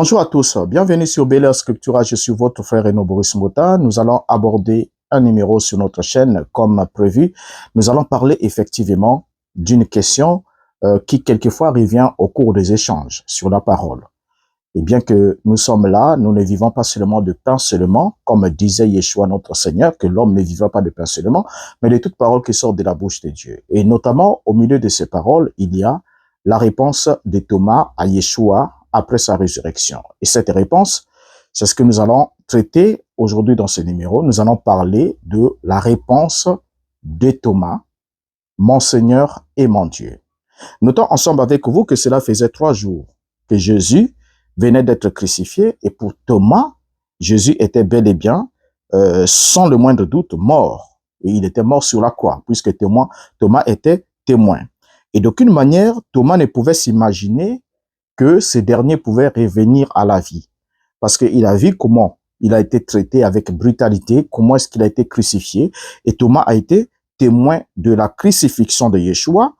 Bonjour à tous, bienvenue sur Bel Scriptura, je suis votre frère Renaud Boris Mota. Nous allons aborder un numéro sur notre chaîne comme prévu. Nous allons parler effectivement d'une question qui quelquefois revient au cours des échanges sur la parole. Et bien que nous sommes là, nous ne vivons pas seulement de pain seulement, comme disait Yeshua notre Seigneur, que l'homme ne vivra pas de pain seulement, mais de toute parole qui sort de la bouche de Dieu. Et notamment, au milieu de ces paroles, il y a la réponse de Thomas à Yeshua après sa résurrection. Et cette réponse, c'est ce que nous allons traiter aujourd'hui dans ce numéro. Nous allons parler de la réponse de Thomas, mon Seigneur et mon Dieu. Notons ensemble avec vous que cela faisait 3 jours que Jésus venait d'être crucifié, et pour Thomas, Jésus était bel et bien, sans le moindre doute, mort. Et il était mort sur la croix, puisque Thomas était témoin. Et d'aucune manière, Thomas ne pouvait s'imaginer que ce dernier pouvait revenir à la vie. Parce qu'il a vu comment il a été traité avec brutalité, comment est-ce qu'il a été crucifié. Et Thomas a été témoin de la crucifixion de Yeshua.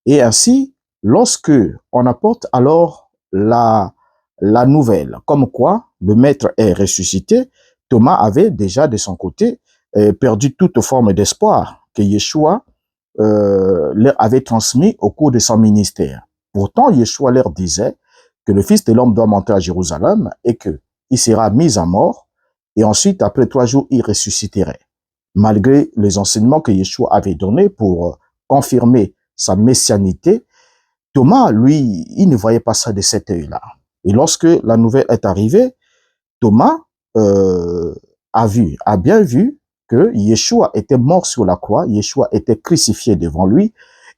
Et ainsi, lorsque on apporte alors la nouvelle, comme quoi le maître est ressuscité, Thomas avait déjà de son côté perdu toute forme d'espoir que Yeshua leur avait transmis au cours de son ministère. Pourtant, Yeshua leur disait que le Fils de l'homme doit monter à Jérusalem et qu'il sera mis à mort, et ensuite, après 3 jours, il ressusciterait. Malgré les enseignements que Yeshua avait donnés pour confirmer sa messianité, Thomas, lui, il ne voyait pas ça de cet œil-là. Et lorsque la nouvelle est arrivée, Thomas a bien vu que Yeshua était mort sur la croix, Yeshua était crucifié devant lui,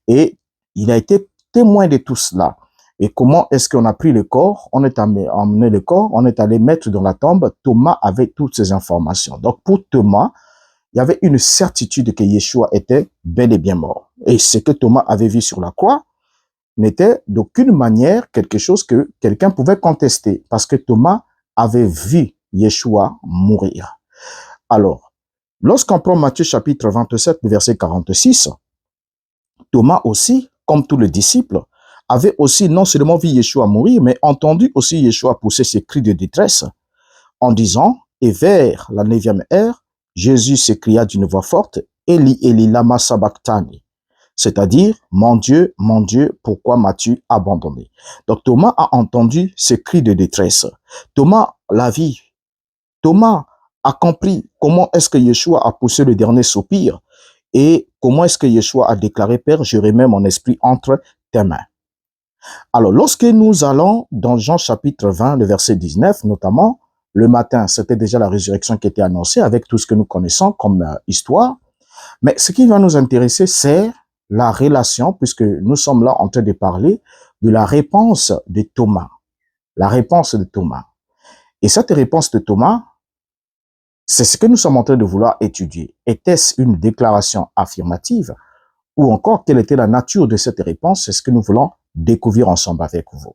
et il a été témoin de tout cela. Et comment est-ce qu'on a pris le corps? On est emmené le corps, on est allé mettre dans la tombe. Thomas avait toutes ces informations. Donc pour Thomas, il y avait une certitude que Yeshua était bel et bien mort. Et ce que Thomas avait vu sur la croix n'était d'aucune manière quelque chose que quelqu'un pouvait contester, parce que Thomas avait vu Yeshua mourir. Alors, lorsqu'on prend Matthieu chapitre 27, verset 46, Thomas aussi, comme tous les disciples, avait aussi non seulement vu Yeshua mourir, mais entendu aussi Yeshua pousser ses cris de détresse en disant, et vers la 9e heure, Jésus s'écria d'une voix forte, Eli, Eli, lama sabachthani. C'est-à-dire, mon Dieu, pourquoi m'as-tu abandonné? Donc Thomas a entendu ces cris de détresse. Thomas l'a vu. Thomas a compris comment est-ce que Yeshua a poussé le dernier soupir et comment est-ce que Yeshua a déclaré, Père, je remets mon esprit entre tes mains. Alors, lorsque nous allons dans Jean chapitre 20, le verset 19, notamment, le matin, c'était déjà la résurrection qui était annoncée avec tout ce que nous connaissons comme histoire. Mais ce qui va nous intéresser, c'est la relation, puisque nous sommes là en train de parler de la réponse de Thomas. La réponse de Thomas. Et cette réponse de Thomas, c'est ce que nous sommes en train de vouloir étudier. Était-ce une déclaration affirmative ou encore quelle était la nature de cette réponse? C'est ce que nous voulons découvrir ensemble avec vous.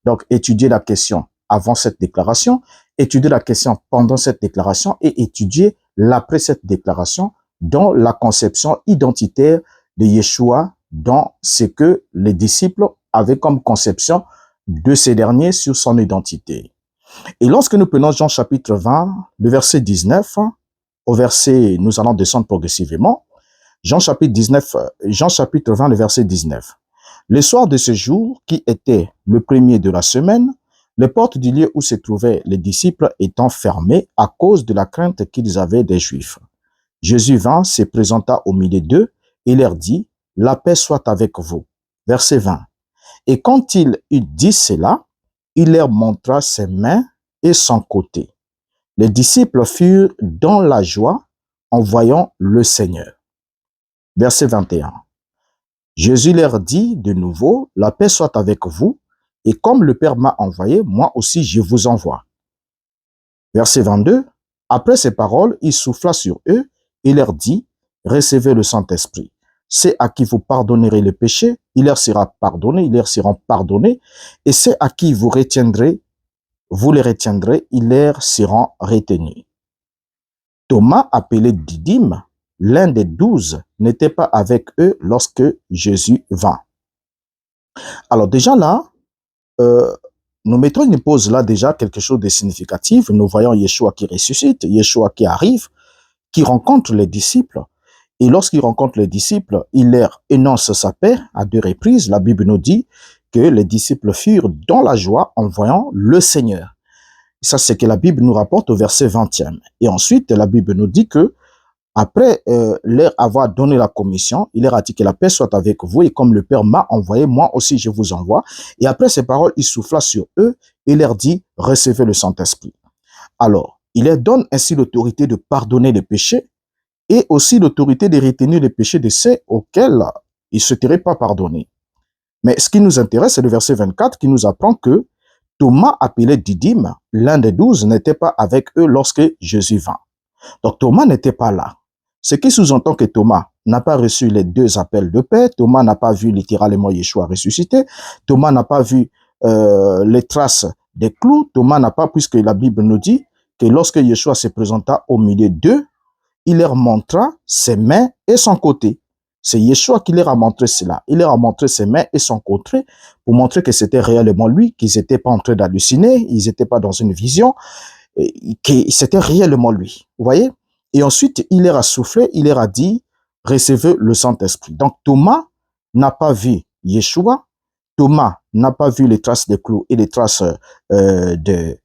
Donc, étudier la question avant cette déclaration, étudier la question pendant cette déclaration et étudier l'après cette déclaration dans la conception identitaire de Yeshua, dans ce que les disciples avaient comme conception de ces derniers sur son identité. Et lorsque nous prenons Jean chapitre 20, le verset 19, au verset, nous allons descendre progressivement, Jean chapitre 20, le verset 19. Le soir de ce jour, qui était le premier de la semaine, les portes du lieu où se trouvaient les disciples étant fermées à cause de la crainte qu'ils avaient des Juifs. Jésus vint, se présenta au milieu d'eux et leur dit, « La paix soit avec vous. » Verset 20. Et quand il eut dit cela, il leur montra ses mains et son côté. Les disciples furent dans la joie en voyant le Seigneur. Verset 21. Jésus leur dit de nouveau, « La paix soit avec vous, et comme le Père m'a envoyé, moi aussi je vous envoie. » Verset 22. Après ces paroles, il souffla sur eux et leur dit, « Recevez le Saint-Esprit. C'est à qui vous pardonnerez le péché, il leur sera pardonné, ils leur seront pardonnés, et c'est à qui vous retiendrez, vous les retiendrez, ils leur seront retenus. » Thomas, appelé Didyme, l'un des 12, n'était pas avec eux lorsque Jésus vint. Alors déjà là, nous mettons une pause là déjà, quelque chose de significatif. Nous voyons Yeshua qui ressuscite, Yeshua qui arrive, qui rencontre les disciples. Et lorsqu'il rencontre les disciples, il leur énonce sa paix à 2 reprises. La Bible nous dit que les disciples furent dans la joie en voyant le Seigneur. Ça, c'est que la Bible nous rapporte au verset 20e. Et ensuite, la Bible nous dit que après leur avoir donné la commission, il leur a dit que la paix soit avec vous et comme le Père m'a envoyé, moi aussi je vous envoie. Et après ces paroles, il souffla sur eux et leur dit, recevez le Saint-Esprit. Alors, il leur donne ainsi l'autorité de pardonner les péchés et aussi l'autorité de retenir les péchés de ceux auxquels ils ne se seraient pas pardonnés. Mais ce qui nous intéresse, c'est le verset 24 qui nous apprend que Thomas, appelé Didyme, l'un des 12, n'était pas avec eux lorsque Jésus vint. Donc Thomas n'était pas là. Ce qui sous-entend que Thomas n'a pas reçu les 2 appels de paix, Thomas n'a pas vu littéralement Yeshua ressuscité, Thomas n'a pas vu les traces des clous, Thomas n'a pas, puisque la Bible nous dit que lorsque Yeshua se présenta au milieu d'eux, il leur montra ses mains et son côté. C'est Yeshua qui leur a montré cela. Il leur a montré ses mains et son côté pour montrer que c'était réellement lui, qu'ils n'étaient pas en train d'halluciner, ils n'étaient pas dans une vision, que c'était réellement lui. Vous voyez? Et ensuite, il leur a soufflé, il leur a dit, recevez le Saint-Esprit. Donc Thomas n'a pas vu Yeshua, Thomas n'a pas vu les traces des clous et les traces et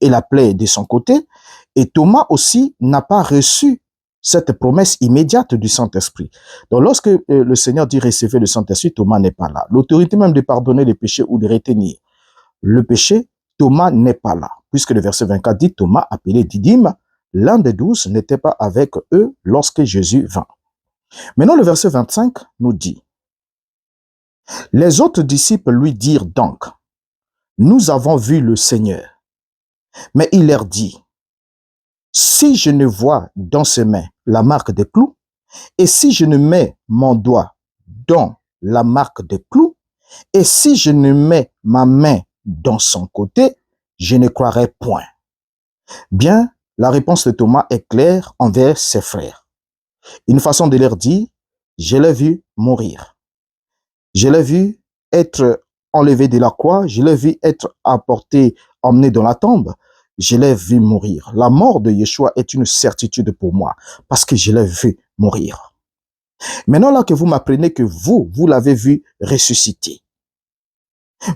la plaie de son côté, et Thomas aussi n'a pas reçu cette promesse immédiate du Saint-Esprit. Donc lorsque le Seigneur dit recevez le Saint-Esprit, Thomas n'est pas là. L'autorité même de pardonner les péchés ou de retenir le péché, Thomas n'est pas là. Puisque le verset 24 dit, Thomas, appelé Didyme, l'un des 12, n'était pas avec eux lorsque Jésus vint. Maintenant, le verset 25 nous dit, les autres disciples lui dirent donc, nous avons vu le Seigneur. Mais il leur dit, si je ne vois dans ses mains la marque des clous, et si je ne mets mon doigt dans la marque des clous, et si je ne mets ma main dans son côté, je ne croirai point. Bien, la réponse de Thomas est claire envers ses frères. Une façon de leur dire, je l'ai vu mourir. Je l'ai vu être enlevé de la croix, je l'ai vu être apporté, emmené dans la tombe. Je l'ai vu mourir. La mort de Yeshua est une certitude pour moi parce que je l'ai vu mourir. Maintenant là que vous m'apprenez que vous l'avez vu ressusciter.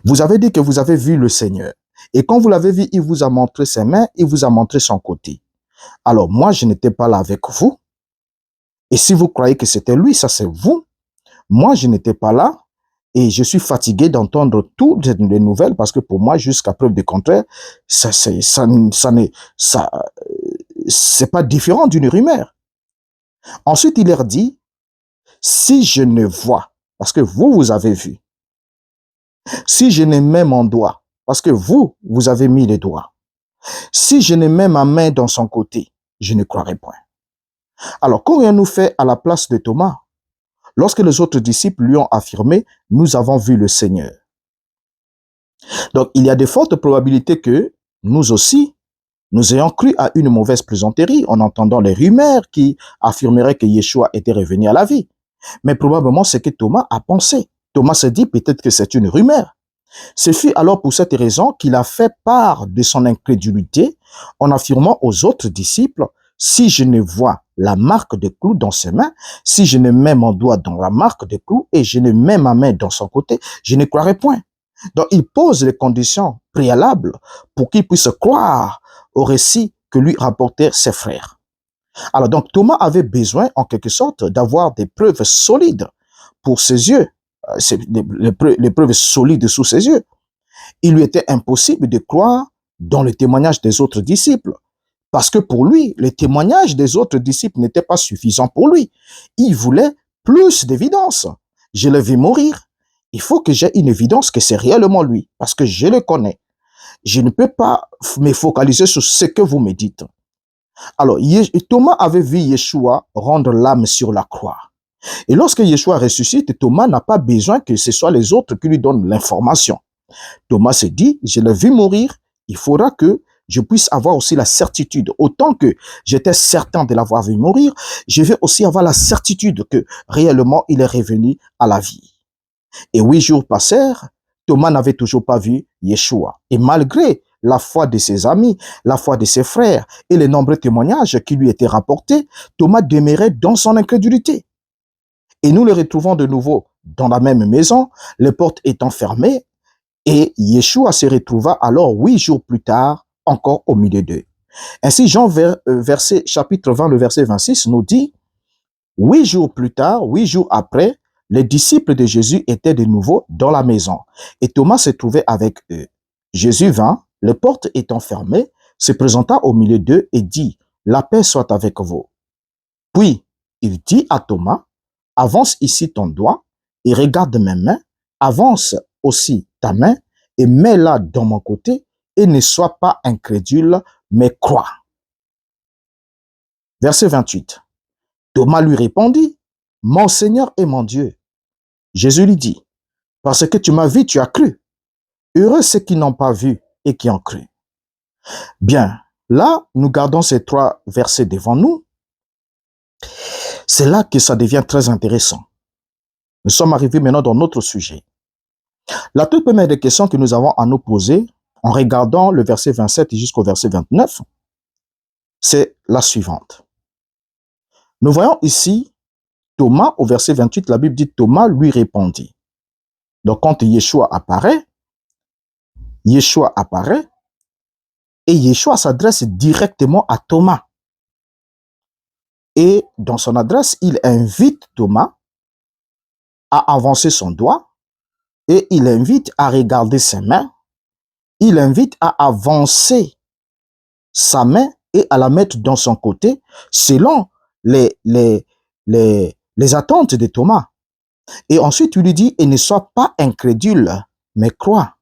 Vous avez dit que vous avez vu le Seigneur. Et quand vous l'avez vu, il vous a montré ses mains, il vous a montré son côté. Alors moi, je n'étais pas là avec vous. Et si vous croyez que c'était lui, ça c'est vous. Moi, je n'étais pas là. Et je suis fatigué d'entendre toutes les nouvelles parce que pour moi, jusqu'à preuve du contraire, c'est pas différent d'une rumeur. Ensuite, il leur dit, si je ne vois, parce que vous avez vu, si je ne mets mon doigt, parce que vous avez mis les doigts, si je ne mets ma main dans son côté, je ne croirai point. Alors, qu'aurions-nous fait à la place de Thomas? Lorsque les autres disciples lui ont affirmé, nous avons vu le Seigneur. Donc, il y a de fortes probabilités que nous aussi, nous ayons cru à une mauvaise plaisanterie en entendant les rumeurs qui affirmeraient que Yeshua était revenu à la vie. Mais probablement, c'est que Thomas a pensé. Thomas s'est dit peut-être que c'est une rumeur. Ce fut alors pour cette raison qu'il a fait part de son incrédulité en affirmant aux autres disciples, si je ne vois la marque de clou dans ses mains, si je ne mets mon doigt dans la marque de clou et je ne mets ma main dans son côté, je ne croirai point. Donc il pose les conditions préalables pour qu'il puisse croire au récit que lui rapportèrent ses frères. Alors donc Thomas avait besoin en quelque sorte d'avoir des preuves solides pour ses yeux, les preuves solides sous ses yeux. Il lui était impossible de croire dans le témoignage des autres disciples. Parce que pour lui, le témoignage des autres disciples n'était pas suffisant pour lui. Il voulait plus d'évidence. Je l'ai vu mourir. Il faut que j'ai une évidence que c'est réellement lui, parce que je le connais. Je ne peux pas me focaliser sur ce que vous me dites. Alors, Thomas avait vu Yeshua rendre l'âme sur la croix. Et lorsque Yeshua ressuscite, Thomas n'a pas besoin que ce soit les autres qui lui donnent l'information. Thomas se dit, je l'ai vu mourir, il faudra que je puisse avoir aussi la certitude. Autant que j'étais certain de l'avoir vu mourir, je vais aussi avoir la certitude que réellement il est revenu à la vie. Et 8 jours passèrent, Thomas n'avait toujours pas vu Yeshua. Et malgré la foi de ses amis, la foi de ses frères et les nombreux témoignages qui lui étaient rapportés, Thomas demeurait dans son incrédulité. Et nous le retrouvons de nouveau dans la même maison, les portes étant fermées, et Yeshua se retrouva alors 8 jours plus tard, encore au milieu d'eux. Ainsi, Jean chapitre 20, le verset 26 nous dit, 8 jours plus tard, 8 jours après, les disciples de Jésus étaient de nouveau dans la maison, et Thomas se trouvait avec eux. Jésus vint, les portes étant fermées, se présenta au milieu d'eux et dit, la paix soit avec vous. Puis, il dit à Thomas, avance ici ton doigt et regarde mes mains, avance aussi ta main et mets-la dans mon côté et ne sois pas incrédule, mais crois. Verset 28. Thomas lui répondit, mon Seigneur et mon Dieu. Jésus lui dit, parce que tu m'as vu, tu as cru. Heureux ceux qui n'ont pas vu et qui ont cru. Bien, là, nous gardons ces 3 versets devant nous. C'est là que ça devient très intéressant. Nous sommes arrivés maintenant dans notre sujet. La toute première des questions que nous avons à nous poser, en regardant le verset 27 jusqu'au verset 29, c'est la suivante. Nous voyons ici Thomas, au verset 28, la Bible dit Thomas lui répondit. Donc quand Yeshua apparaît et Yeshua s'adresse directement à Thomas. Et dans son adresse, il invite Thomas à avancer son doigt et il invite à regarder ses mains. Il invite à avancer sa main et à la mettre dans son côté selon les attentes de Thomas. Et ensuite, il lui dit, et ne sois pas incrédule, mais crois.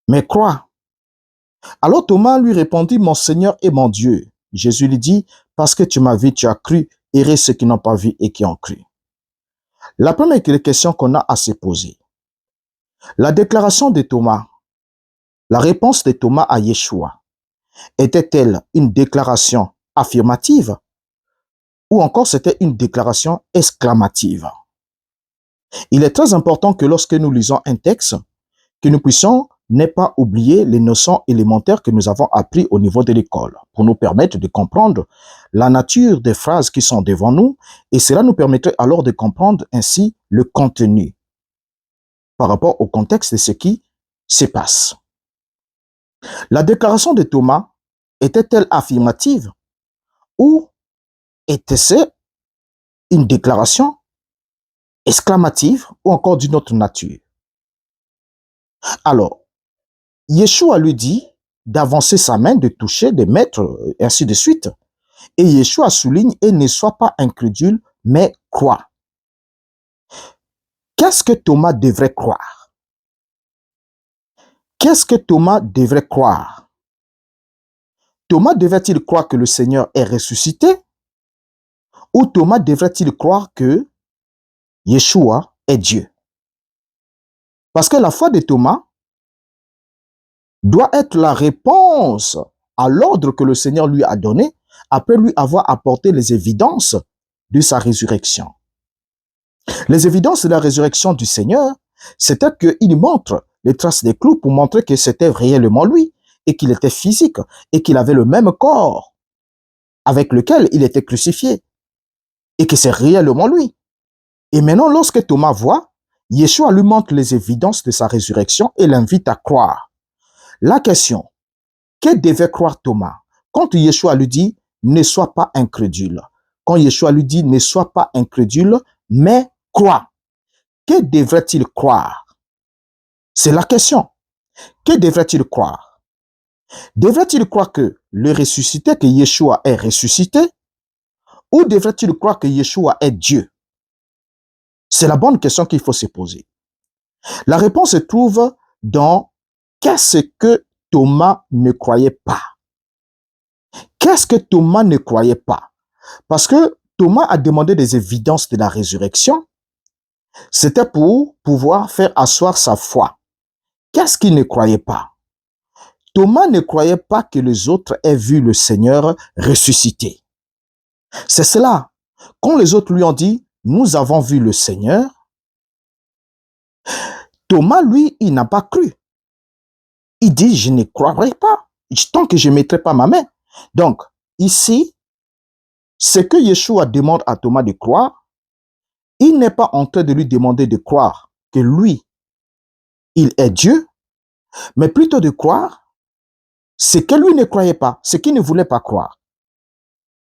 Mais crois. Alors Thomas lui répondit, mon Seigneur et mon Dieu. Jésus lui dit, parce que tu m'as vu, tu as cru, heureux ceux qui n'ont pas vu et qui ont cru. La première question qu'on a à se poser, la déclaration de Thomas, la réponse de Thomas à Yeshua, était-elle une déclaration affirmative ou encore c'était une déclaration exclamative? Il est très important que lorsque nous lisons un texte, que nous puissions ne pas oublier les notions élémentaires que nous avons apprises au niveau de l'école pour nous permettre de comprendre la nature des phrases qui sont devant nous et cela nous permettrait alors de comprendre ainsi le contenu par rapport au contexte de ce qui se passe. La déclaration de Thomas était-elle affirmative ou était-ce une déclaration exclamative ou encore d'une autre nature? Alors, Yeshua lui dit d'avancer sa main, de toucher, de mettre, ainsi de suite. Et Yeshua souligne, et ne sois pas incrédule, mais crois. Qu'est-ce que Thomas devrait croire? Qu'est-ce que Thomas devrait croire? Thomas devrait-il croire que le Seigneur est ressuscité? Ou Thomas devrait-il croire que Yeshua est Dieu? Parce que la foi de Thomas doit être la réponse à l'ordre que le Seigneur lui a donné après lui avoir apporté les évidences de sa résurrection. Les évidences de la résurrection du Seigneur, c'était qu'il montre les traces des clous pour montrer que c'était réellement lui et qu'il était physique et qu'il avait le même corps avec lequel il était crucifié et que c'est réellement lui. Et maintenant, lorsque Thomas voit, Yeshua lui montre les évidences de sa résurrection et l'invite à croire. La question, que devait croire Thomas? Quand Yeshua lui dit, ne sois pas incrédule. Quand Yeshua lui dit, ne sois pas incrédule, mais crois. Que devrait-il croire? C'est la question. Que devrait-il croire? Devrait-il croire que le ressuscité, que Yeshua est ressuscité? Ou devrait-il croire que Yeshua est Dieu? C'est la bonne question qu'il faut se poser. La réponse se trouve dans qu'est-ce que Thomas ne croyait pas. Qu'est-ce que Thomas ne croyait pas? Parce que Thomas a demandé des évidences de la résurrection. C'était pour pouvoir faire asseoir sa foi. Qu'est-ce qu'il ne croyait pas? Thomas ne croyait pas que les autres aient vu le Seigneur ressuscité. C'est cela. Quand les autres lui ont dit, nous avons vu le Seigneur, Thomas, lui, il n'a pas cru. Il dit, je ne croirai pas tant que je ne mettrai pas ma main. Donc, ici, ce que Yeshua demande à Thomas de croire, il n'est pas en train de lui demander de croire que lui, il est Dieu, mais plutôt de croire ce que lui ne croyait pas, ce qu'il ne voulait pas croire.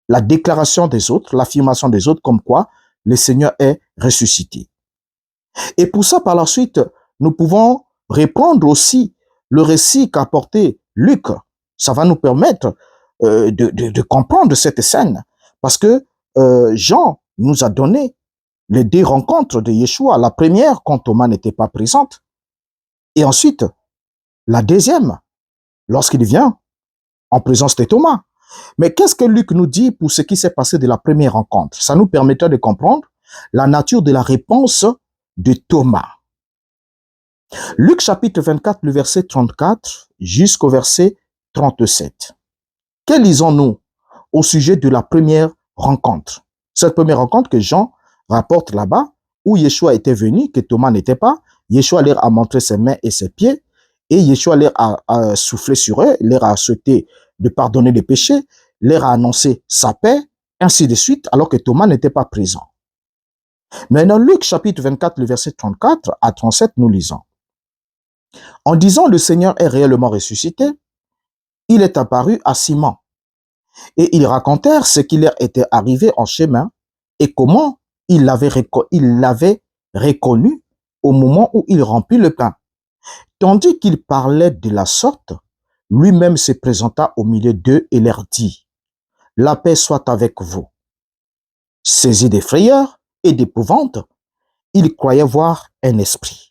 La déclaration des autres, l'affirmation des autres comme quoi le Seigneur est ressuscité. Et pour ça, par la suite, nous pouvons reprendre aussi le récit qu'a apporté Luc. Ça va nous permettre de comprendre cette scène. Parce que Jean nous a donné les deux rencontres de Yeshua. La première, quand Thomas n'était pas présente. Et ensuite, la deuxième, lorsqu'il vient en présence de Thomas. Mais qu'est-ce que Luc nous dit pour ce qui s'est passé de la première rencontre? Ça nous permettra de comprendre la nature de la réponse de Thomas. Luc chapitre 24, le verset 34 jusqu'au verset 37. Que lisons-nous au sujet de la première rencontre? Cette première rencontre que Jean rapporte là-bas, où Yeshua était venu, que Thomas n'était pas. Yeshua leur a montré ses mains et ses pieds, et Yeshua leur a soufflé sur eux, leur a souhaité de pardonner les péchés, leur a annoncé sa paix, ainsi de suite, alors que Thomas n'était pas présent. Mais dans Luc chapitre 24, le verset 34 à 37, nous lisons. En disant le Seigneur est réellement ressuscité, il est apparu à Simon. Et ils racontèrent ce qui leur était arrivé en chemin et comment il l'avait reconnu au moment où il remplit le pain. Tandis qu'il parlait de la sorte, lui-même se présenta au milieu d'eux et leur dit, « La paix soit avec vous. » Saisi de frayeur et d'épouvante, ils croyaient voir un esprit.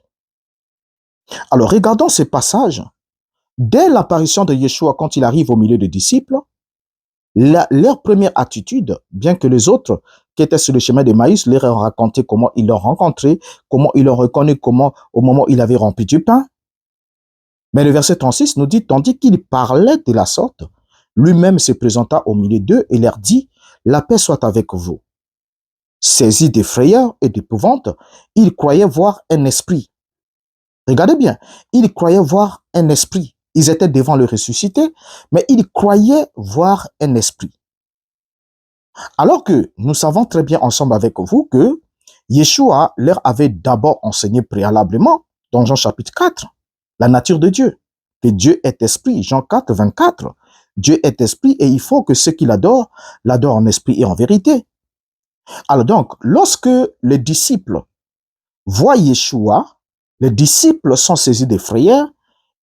Alors, regardons ce passage. Dès l'apparition de Yeshua, quand il arrive au milieu des disciples, leur première attitude, bien que les autres qui étaient sur le chemin de Maïs leur ont raconté comment ils l'ont rencontré, comment ils l'ont reconnu, comment au moment où il avait rempli du pain. Mais le verset 36 nous dit, tandis qu'il parlait de la sorte, lui-même se présenta au milieu d'eux et leur dit, « La paix soit avec vous. » Saisi de frayeur et d'épouvante, ils croyaient voir un esprit. Regardez bien, ils croyaient voir un esprit. Ils étaient devant le ressuscité, mais ils croyaient voir un esprit. Alors que nous savons très bien ensemble avec vous que Yeshua leur avait d'abord enseigné préalablement, dans Jean chapitre 4, la nature de Dieu. Que Dieu est esprit, Jean 4, 24. Dieu est esprit et il faut que ceux qui l'adorent en esprit et en vérité. Alors donc, lorsque les disciples voient Yeshua, les disciples sont saisis de frayeur,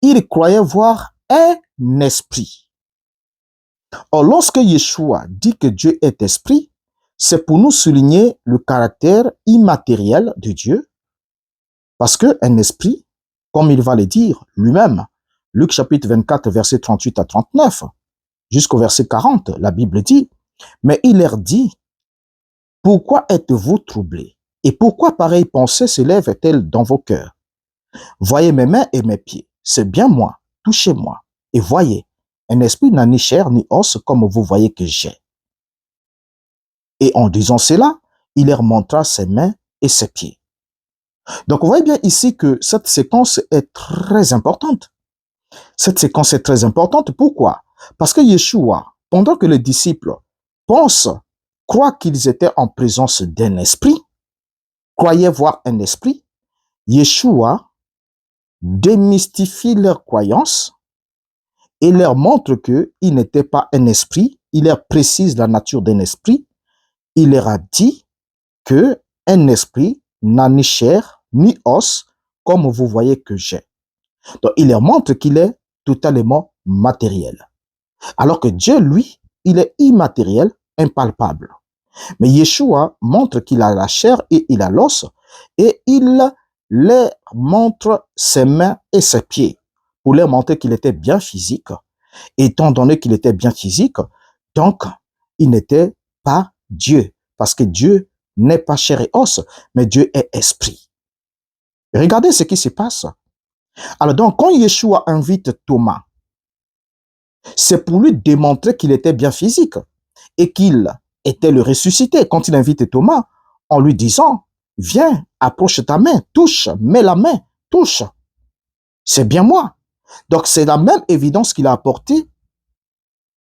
ils croyaient voir un esprit. Or, lorsque Yeshua dit que Dieu est esprit, c'est pour nous souligner le caractère immatériel de Dieu, parce qu'un esprit, comme il va le dire lui-même, Luc chapitre 24, verset 38 à 39, jusqu'au verset 40, la Bible dit, « Mais il leur dit, pourquoi êtes-vous troublés? Et pourquoi pareille pensée s'élève-t-elle dans vos cœurs? Voyez mes mains et mes pieds, c'est bien moi, touchez-moi, et voyez, un esprit n'a ni chair ni os comme vous voyez que j'ai. » Et en disant cela, il leur montra ses mains et ses pieds. Donc vous voyez bien ici que cette séquence est très importante. Cette séquence est très importante, pourquoi? Parce que Yeshua, pendant que les disciples croient qu'ils étaient en présence d'un esprit, croyaient voir un esprit, Yeshua démystifie leur croyance et leur montre qu'il n'était pas un esprit, il leur précise la nature d'un esprit, il leur a dit que un esprit n'a ni chair ni os comme vous voyez que j'ai. Donc il leur montre qu'il est totalement matériel. Alors que Dieu, lui, il est immatériel, impalpable. Mais Yeshua montre qu'il a la chair et il a l'os et il leur montre ses mains et ses pieds pour leur montrer qu'il était bien physique. Étant donné qu'il était bien physique, donc il n'était pas Dieu parce que Dieu n'est pas chair et os, mais Dieu est esprit. Regardez ce qui se passe. Alors donc, quand Yeshua invite Thomas, c'est pour lui démontrer qu'il était bien physique et qu'il était le ressuscité. Quand il invite Thomas, en lui disant, viens, approche ta main, touche, mets la main touche, c'est bien moi. Donc, c'est la même évidence qu'il a apportée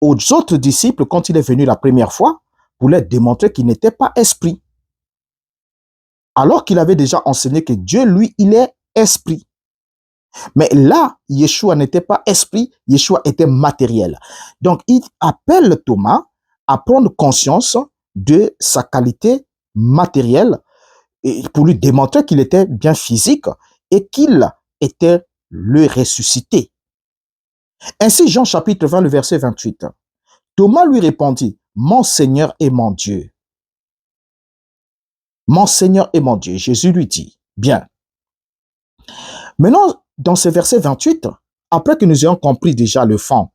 aux autres disciples quand il est venu la première fois pour leur démontrer qu'il n'était pas esprit. Alors qu'il avait déjà enseigné que Dieu, lui, il est esprit. Mais là, Yeshua n'était pas esprit, Yeshua était matériel. Donc, il appelle Thomas à prendre conscience de sa qualité matérielle et pour lui démontrer qu'il était bien physique et qu'il était le ressuscité. Ainsi, Jean chapitre 20, le verset 28. Thomas lui répondit, « Mon Seigneur et mon Dieu. » Mon Seigneur et mon Dieu. Jésus lui dit, bien. Maintenant, dans ce verset 28, après que nous ayons compris déjà le fond,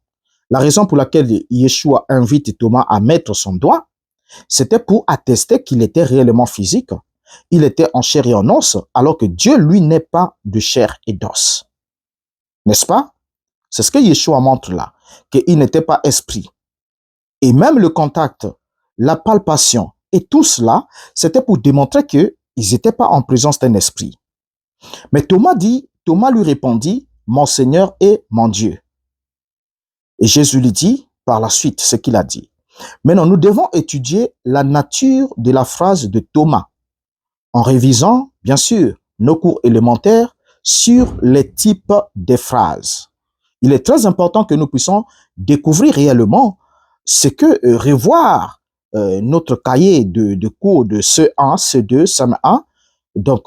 la raison pour laquelle Yeshua invite Thomas à mettre son doigt, c'était pour attester qu'il était réellement physique. Il était en chair et en os, alors que Dieu, lui, n'est pas de chair et d'os. N'est-ce pas? C'est ce que Yeshua montre là, qu'il n'était pas esprit. Et même le contact, la palpation et tout cela, c'était pour démontrer qu'ils n'étaient pas en présence d'un esprit. Mais Thomas lui répondit, « Mon Seigneur et mon Dieu. » Et Jésus lui dit, par la suite, ce qu'il a dit. Maintenant, nous devons étudier la nature de la phrase de Thomas, en révisant, bien sûr, nos cours élémentaires sur les types de phrases. Il est très important que nous puissions découvrir réellement ce que revoir notre cahier de cours de CE1, CE2, CM1, donc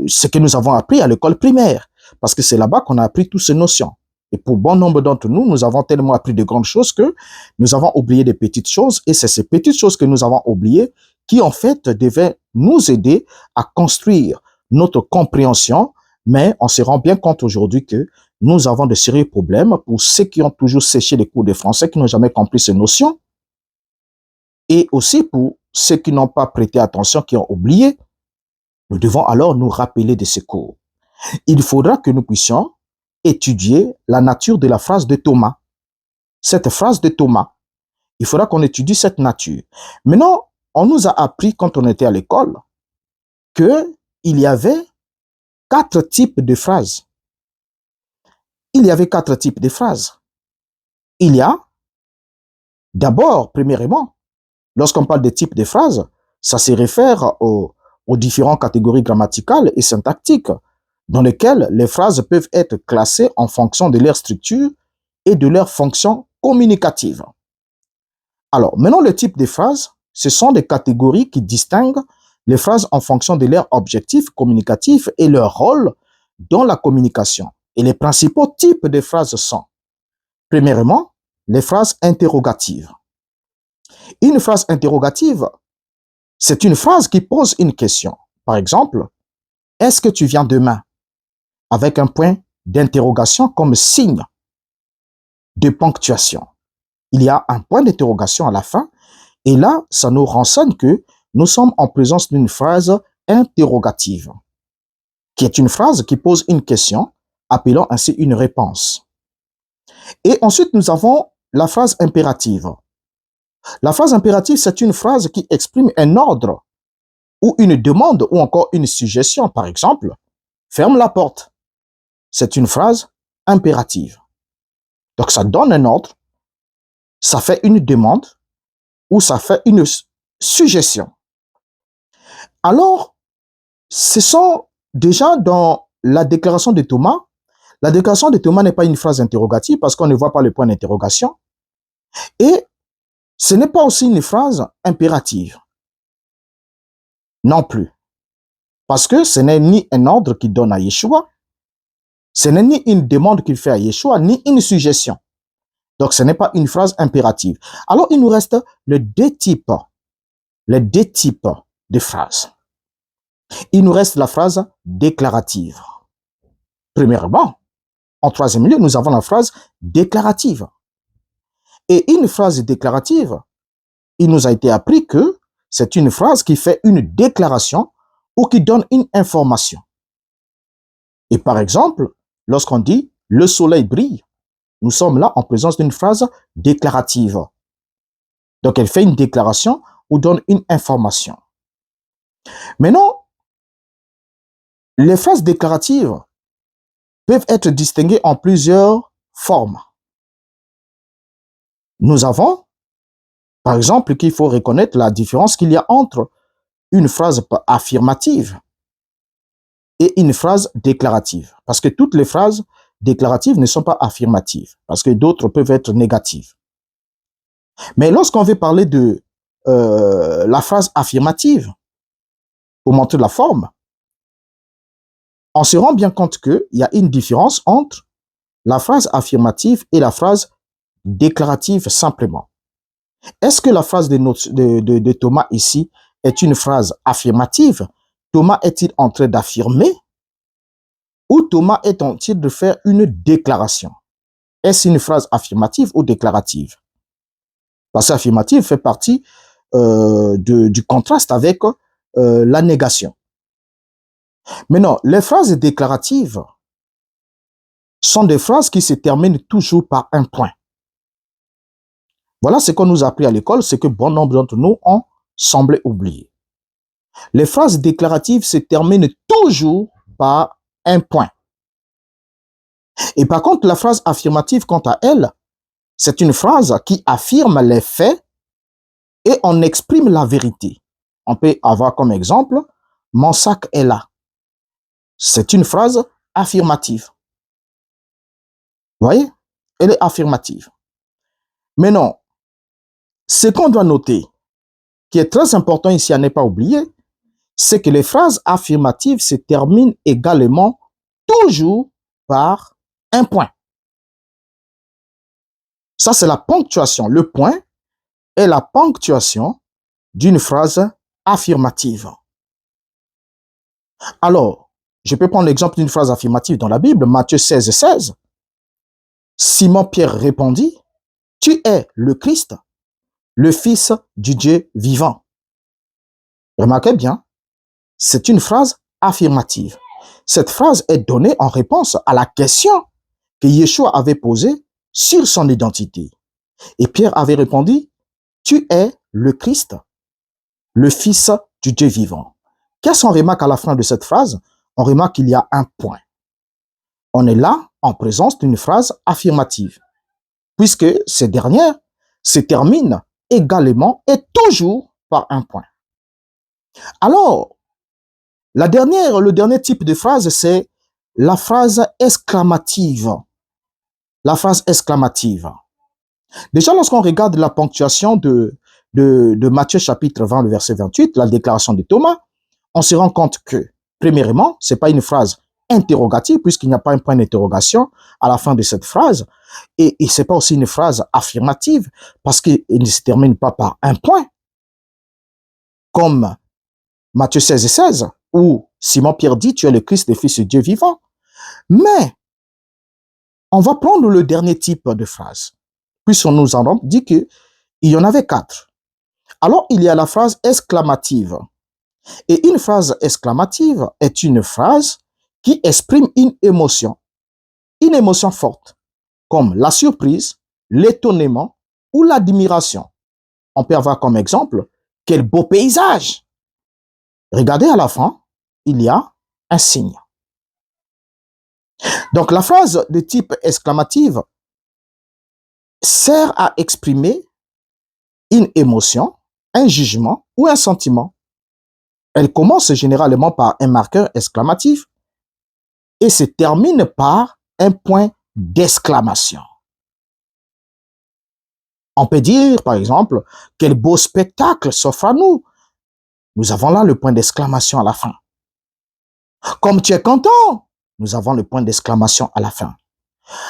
ce que nous avons appris à l'école primaire, parce que c'est là-bas qu'on a appris toutes ces notions. Et pour bon nombre d'entre nous, nous avons tellement appris de grandes choses que nous avons oublié des petites choses, et c'est ces petites choses que nous avons oubliées qui en fait devaient nous aider à construire notre compréhension, mais on se rend bien compte aujourd'hui que nous avons de sérieux problèmes pour ceux qui ont toujours séché les cours de français, qui n'ont jamais compris ces notions, et aussi pour ceux qui n'ont pas prêté attention, qui ont oublié. Nous devons alors nous rappeler de ces cours. Il faudra que nous puissions étudier la nature de la phrase de Thomas. Cette phrase de Thomas, il faudra qu'on étudie cette nature. Maintenant, on nous a appris quand on était à l'école qu'il y avait 4 types de phrases. Il y avait 4 types de phrases. Il y a, d'abord, premièrement, lorsqu'on parle de types de phrases, ça se réfère aux différentes catégories grammaticales et syntactiques dans lesquelles les phrases peuvent être classées en fonction de leur structure et de leur fonction communicative. Alors, maintenant, le type de phrases, ce sont des catégories qui distinguent les phrases en fonction de leur objectif communicatif et leur rôle dans la communication. Et les principaux types de phrases sont, premièrement, les phrases interrogatives. Une phrase interrogative, c'est une phrase qui pose une question. Par exemple, « Est-ce que tu viens demain ?» avec un point d'interrogation comme signe de ponctuation. Il y a un point d'interrogation à la fin et là, ça nous renseigne que nous sommes en présence d'une phrase interrogative, qui est une phrase qui pose une question, appelant ainsi une réponse. Et ensuite, nous avons la phrase impérative. La phrase impérative, c'est une phrase qui exprime un ordre ou une demande ou encore une suggestion. Par exemple, « Ferme la porte ». C'est une phrase impérative. Donc, ça donne un ordre, ça fait une demande ou ça fait une suggestion. Alors, ce sont déjà dans la déclaration de Thomas. La déclaration de Thomas n'est pas une phrase interrogative parce qu'on ne voit pas le point d'interrogation. Et ce n'est pas aussi une phrase impérative. Non plus. Parce que ce n'est ni un ordre qu'il donne à Yeshua, ce n'est ni une demande qu'il fait à Yeshua, ni une suggestion. Donc, ce n'est pas une phrase impérative. Alors, il nous reste les deux types de phrases. Il nous reste la phrase déclarative. Premièrement, en troisième lieu, nous avons la phrase déclarative. Et une phrase déclarative, il nous a été appris que c'est une phrase qui fait une déclaration ou qui donne une information. Et par exemple, lorsqu'on dit « le soleil brille », nous sommes là en présence d'une phrase déclarative. Donc, elle fait une déclaration ou donne une information. Maintenant, Les phrases déclaratives peuvent être distinguées en plusieurs formes. Nous avons, par exemple, qu'il faut reconnaître la différence qu'il y a entre une phrase affirmative et une phrase déclarative. Parce que toutes les phrases déclaratives ne sont pas affirmatives, parce que d'autres peuvent être négatives. Mais lorsqu'on veut parler de la phrase affirmative, pour montrer la forme, on se rend bien compte qu'il y a une différence entre la phrase affirmative et la phrase déclarative simplement. Est-ce que la phrase de Thomas ici est une phrase affirmative? Thomas est-il en train d'affirmer? Ou Thomas est en train de faire une déclaration? Est-ce une phrase affirmative ou déclarative? Parce qu'affirmative fait partie du contraste avec la négation. Maintenant, les phrases déclaratives sont des phrases qui se terminent toujours par un point. Voilà ce qu'on nous a appris à l'école, ce que bon nombre d'entre nous ont semblé oublier. Les phrases déclaratives se terminent toujours par un point. Et par contre, la phrase affirmative, quant à elle, c'est une phrase qui affirme les faits et on exprime la vérité. On peut avoir comme exemple, mon sac est là. C'est une phrase affirmative. Vous voyez? Elle est affirmative. Mais non, ce qu'on doit noter, qui est très important ici à ne pas oublier, c'est que les phrases affirmatives se terminent également toujours par un point. Ça, c'est la ponctuation. Le point est la ponctuation d'une phrase affirmative. Alors, je peux prendre l'exemple d'une phrase affirmative dans la Bible, Matthieu 16, 16. Simon-Pierre répondit, « Tu es le Christ, le Fils du Dieu vivant. » Remarquez bien, c'est une phrase affirmative. Cette phrase est donnée en réponse à la question que Yeshua avait posée sur son identité. Et Pierre avait répondu, « Tu es le Christ, le Fils du Dieu vivant. » Qu'est-ce qu'on remarque à la fin de cette phrase? On remarque qu'il y a un point. On est là en présence d'une phrase affirmative, puisque ces dernières se terminent également et toujours par un point. Alors, le dernier type de phrase, c'est la phrase exclamative. La phrase exclamative. Déjà, lorsqu'on regarde la ponctuation de Matthieu chapitre 20, le verset 28, la déclaration de Thomas, on se rend compte que, premièrement, ce n'est pas une phrase interrogative, puisqu'il n'y a pas un point d'interrogation à la fin de cette phrase, et ce n'est pas aussi une phrase affirmative, parce qu'il ne se termine pas par un point, comme Matthieu 16, 16, où Simon-Pierre dit, tu es le Christ, le Fils de Dieu vivant. Mais, on va prendre le dernier type de phrase, puisqu'on nous en dit qu'il y en avait 4. Alors, il y a la phrase exclamative. Et une phrase exclamative est une phrase qui exprime une émotion forte, comme la surprise, l'étonnement ou l'admiration. On peut avoir comme exemple, quel beau paysage! Regardez à la fin, il y a un signe. Donc la phrase de type exclamative sert à exprimer une émotion, un jugement ou un sentiment. Elle commence généralement par un marqueur exclamatif et se termine par un point d'exclamation. On peut dire, par exemple, quel beau spectacle s'offre à nous. Nous avons là le point d'exclamation à la fin. Comme tu es content, nous avons le point d'exclamation à la fin.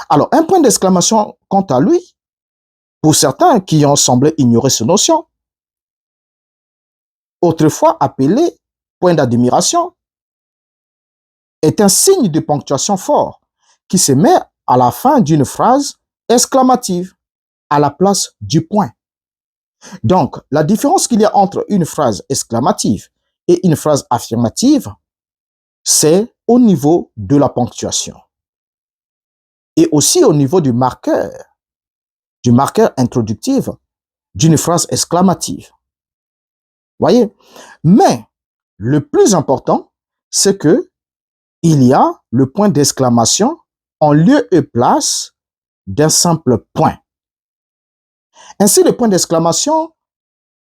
Alors, un point d'exclamation, quant à lui, pour certains qui ont semblé ignorer cette notion, autrefois appelé point d'admiration, est un signe de ponctuation fort qui se met à la fin d'une phrase exclamative à la place du point. Donc, la différence qu'il y a entre une phrase exclamative et une phrase affirmative, c'est au niveau de la ponctuation et aussi au niveau du marqueur introductif d'une phrase exclamative. Voyez? Mais le plus important, c'est que il y a le point d'exclamation en lieu et place d'un simple point. Ainsi, le point d'exclamation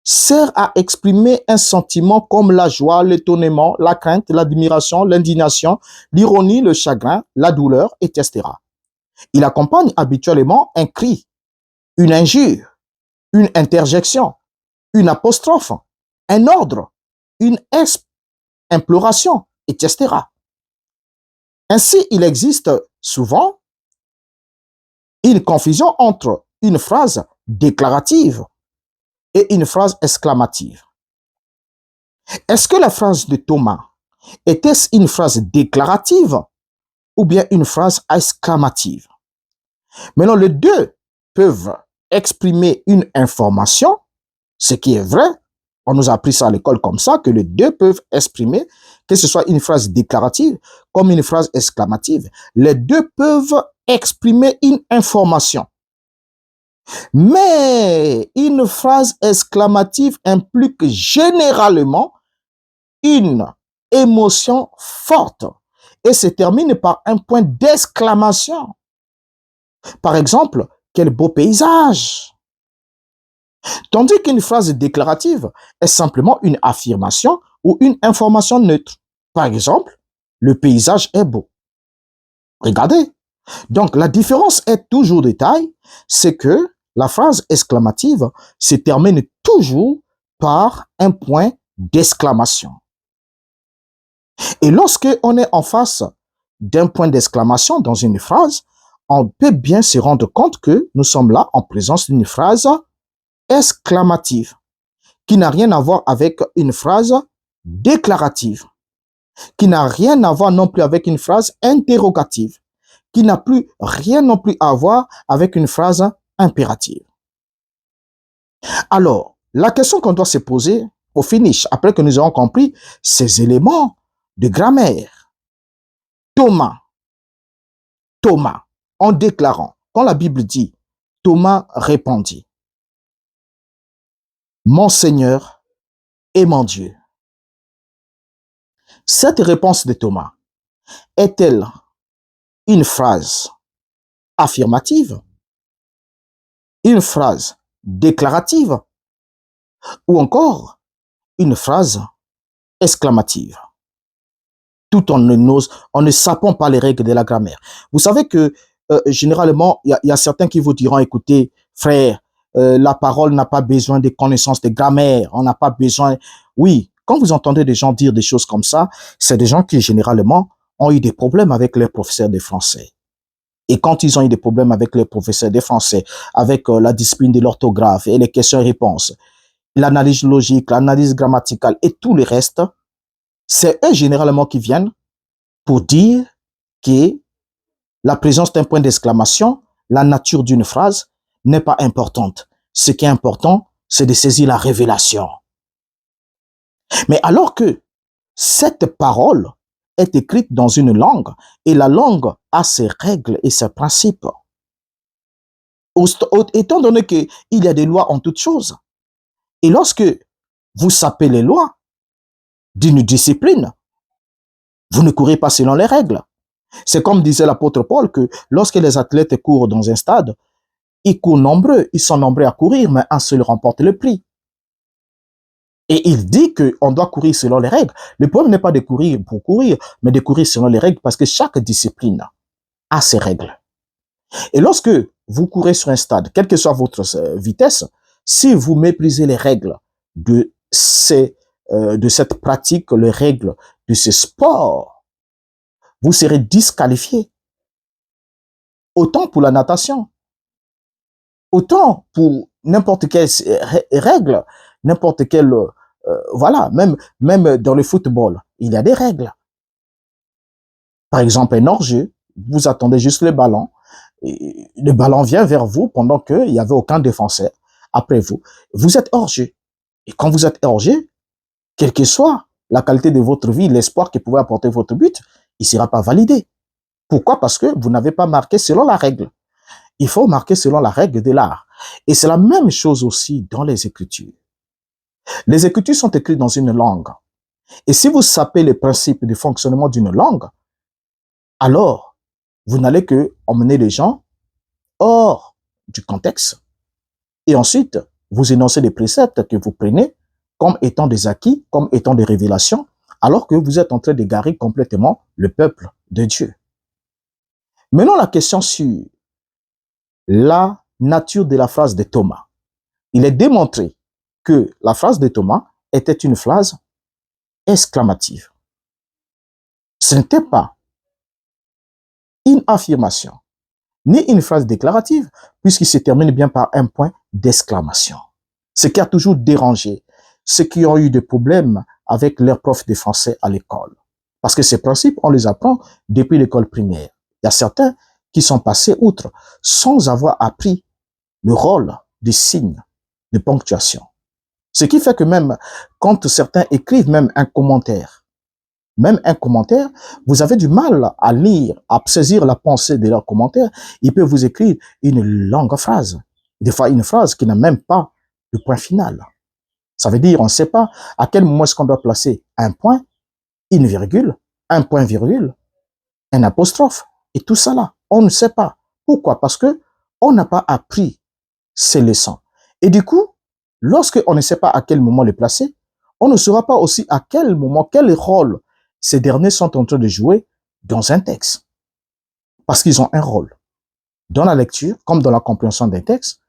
sert à exprimer un sentiment comme la joie, l'étonnement, la crainte, l'admiration, l'indignation, l'ironie, le chagrin, la douleur, etc. Il accompagne habituellement un cri, une injure, une interjection, une apostrophe, un ordre, une imploration, etc. Ainsi, il existe souvent une confusion entre une phrase déclarative et une phrase exclamative. Est-ce que la phrase de Thomas était-ce une phrase déclarative ou bien une phrase exclamative? Maintenant, les deux peuvent exprimer une information, ce qui est vrai. On nous a appris ça à l'école comme ça, que les deux peuvent exprimer, que ce soit une phrase déclarative comme une phrase exclamative. Les deux peuvent exprimer une information. Mais une phrase exclamative implique généralement une émotion forte et se termine par un point d'exclamation. Par exemple, quel beau paysage! Tandis qu'une phrase déclarative est simplement une affirmation ou une information neutre. Par exemple, le paysage est beau. Regardez. Donc, la différence est toujours de taille, c'est que la phrase exclamative se termine toujours par un point d'exclamation. Et lorsque on est en face d'un point d'exclamation dans une phrase, on peut bien se rendre compte que nous sommes là en présence d'une phrase exclamative, qui n'a rien à voir avec une phrase déclarative, qui n'a rien à voir non plus avec une phrase interrogative, qui n'a plus rien non plus à voir avec une phrase impérative. Alors, la question qu'on doit se poser au finish, après que nous avons compris ces éléments de grammaire, Thomas, en déclarant, quand la Bible dit, Thomas répondit, mon Seigneur et mon Dieu. Cette réponse de Thomas est-elle une phrase affirmative, une phrase déclarative ou encore une phrase exclamative? Tout en ne sapant pas les règles de la grammaire. Vous savez que généralement, il y a certains qui vous diront, écoutez, frère, la parole n'a pas besoin de connaissances de grammaire, on n'a pas besoin... Oui, quand vous entendez des gens dire des choses comme ça, c'est des gens qui généralement ont eu des problèmes avec leurs professeurs de français. Et quand ils ont eu des problèmes avec les professeurs de français, avec la discipline de l'orthographe et les questions et réponses, l'analyse logique, l'analyse grammaticale et tout le reste, c'est eux généralement qui viennent pour dire que la présence d'un point d'exclamation, la nature d'une phrase n'est pas importante. Ce qui est important, c'est de saisir la révélation. Mais alors que cette parole est écrite dans une langue et la langue a ses règles et ses principes, étant donné qu'il y a des lois en toutes choses, et lorsque vous sapez les lois d'une discipline, vous ne courez pas selon les règles. C'est comme disait l'apôtre Paul que lorsque les athlètes courent dans un stade, ils courent nombreux, ils sont nombreux à courir, mais un seul remporte le prix. Et il dit qu'on doit courir selon les règles. Le problème n'est pas de courir pour courir, mais de courir selon les règles parce que chaque discipline a ses règles. Et lorsque vous courez sur un stade, quelle que soit votre vitesse, si vous méprisez les règles de cette pratique, les règles de ce sport, vous serez disqualifié. Autant pour la natation, autant pour n'importe quelle règle, n'importe quelle... voilà, même dans le football, il y a des règles. Par exemple, un hors-jeu, vous attendez juste le ballon, et le ballon vient vers vous pendant qu'il n'y avait aucun défenseur après vous. Vous êtes hors-jeu. Et quand vous êtes hors-jeu, quelle que soit la qualité de votre vie, l'espoir que pouvait apporter votre but, il ne sera pas validé. Pourquoi? Parce que vous n'avez pas marqué selon la règle. Il faut marquer selon la règle de l'art. Et c'est la même chose aussi dans les Écritures. Les Écritures sont écrites dans une langue. Et si vous sapez les principes du fonctionnement d'une langue, alors vous n'allez que emmener les gens hors du contexte et ensuite vous énoncez des préceptes que vous prenez comme étant des acquis, comme étant des révélations, alors que vous êtes en train d'égarer complètement le peuple de Dieu. Maintenant, la question sur la nature de la phrase de Thomas. Il est démontré que la phrase de Thomas était une phrase exclamative. Ce n'était pas une affirmation, ni une phrase déclarative, puisqu'il se termine bien par un point d'exclamation. Ce qui a toujours dérangé ceux qui ont eu des problèmes avec leurs profs de français à l'école. Parce que ces principes, on les apprend depuis l'école primaire. Il y a certains qui sont passés outre sans avoir appris le rôle des signes de ponctuation. Ce qui fait que même quand certains écrivent même un commentaire, vous avez du mal à lire, à saisir la pensée de leur commentaire. Ils peuvent vous écrire une longue phrase. Des fois, une phrase qui n'a même pas de point final. Ça veut dire, on ne sait pas à quel moment est-ce qu'on doit placer un point, une virgule, un point virgule, un apostrophe, et tout ça là. On ne sait pas. Pourquoi? Parce que on n'a pas appris ces leçons. Et du coup, lorsque on ne sait pas à quel moment les placer, on ne saura pas aussi à quel moment, quel rôle ces derniers sont en train de jouer dans un texte. Parce qu'ils ont un rôle. Dans la lecture, comme dans la compréhension des textes,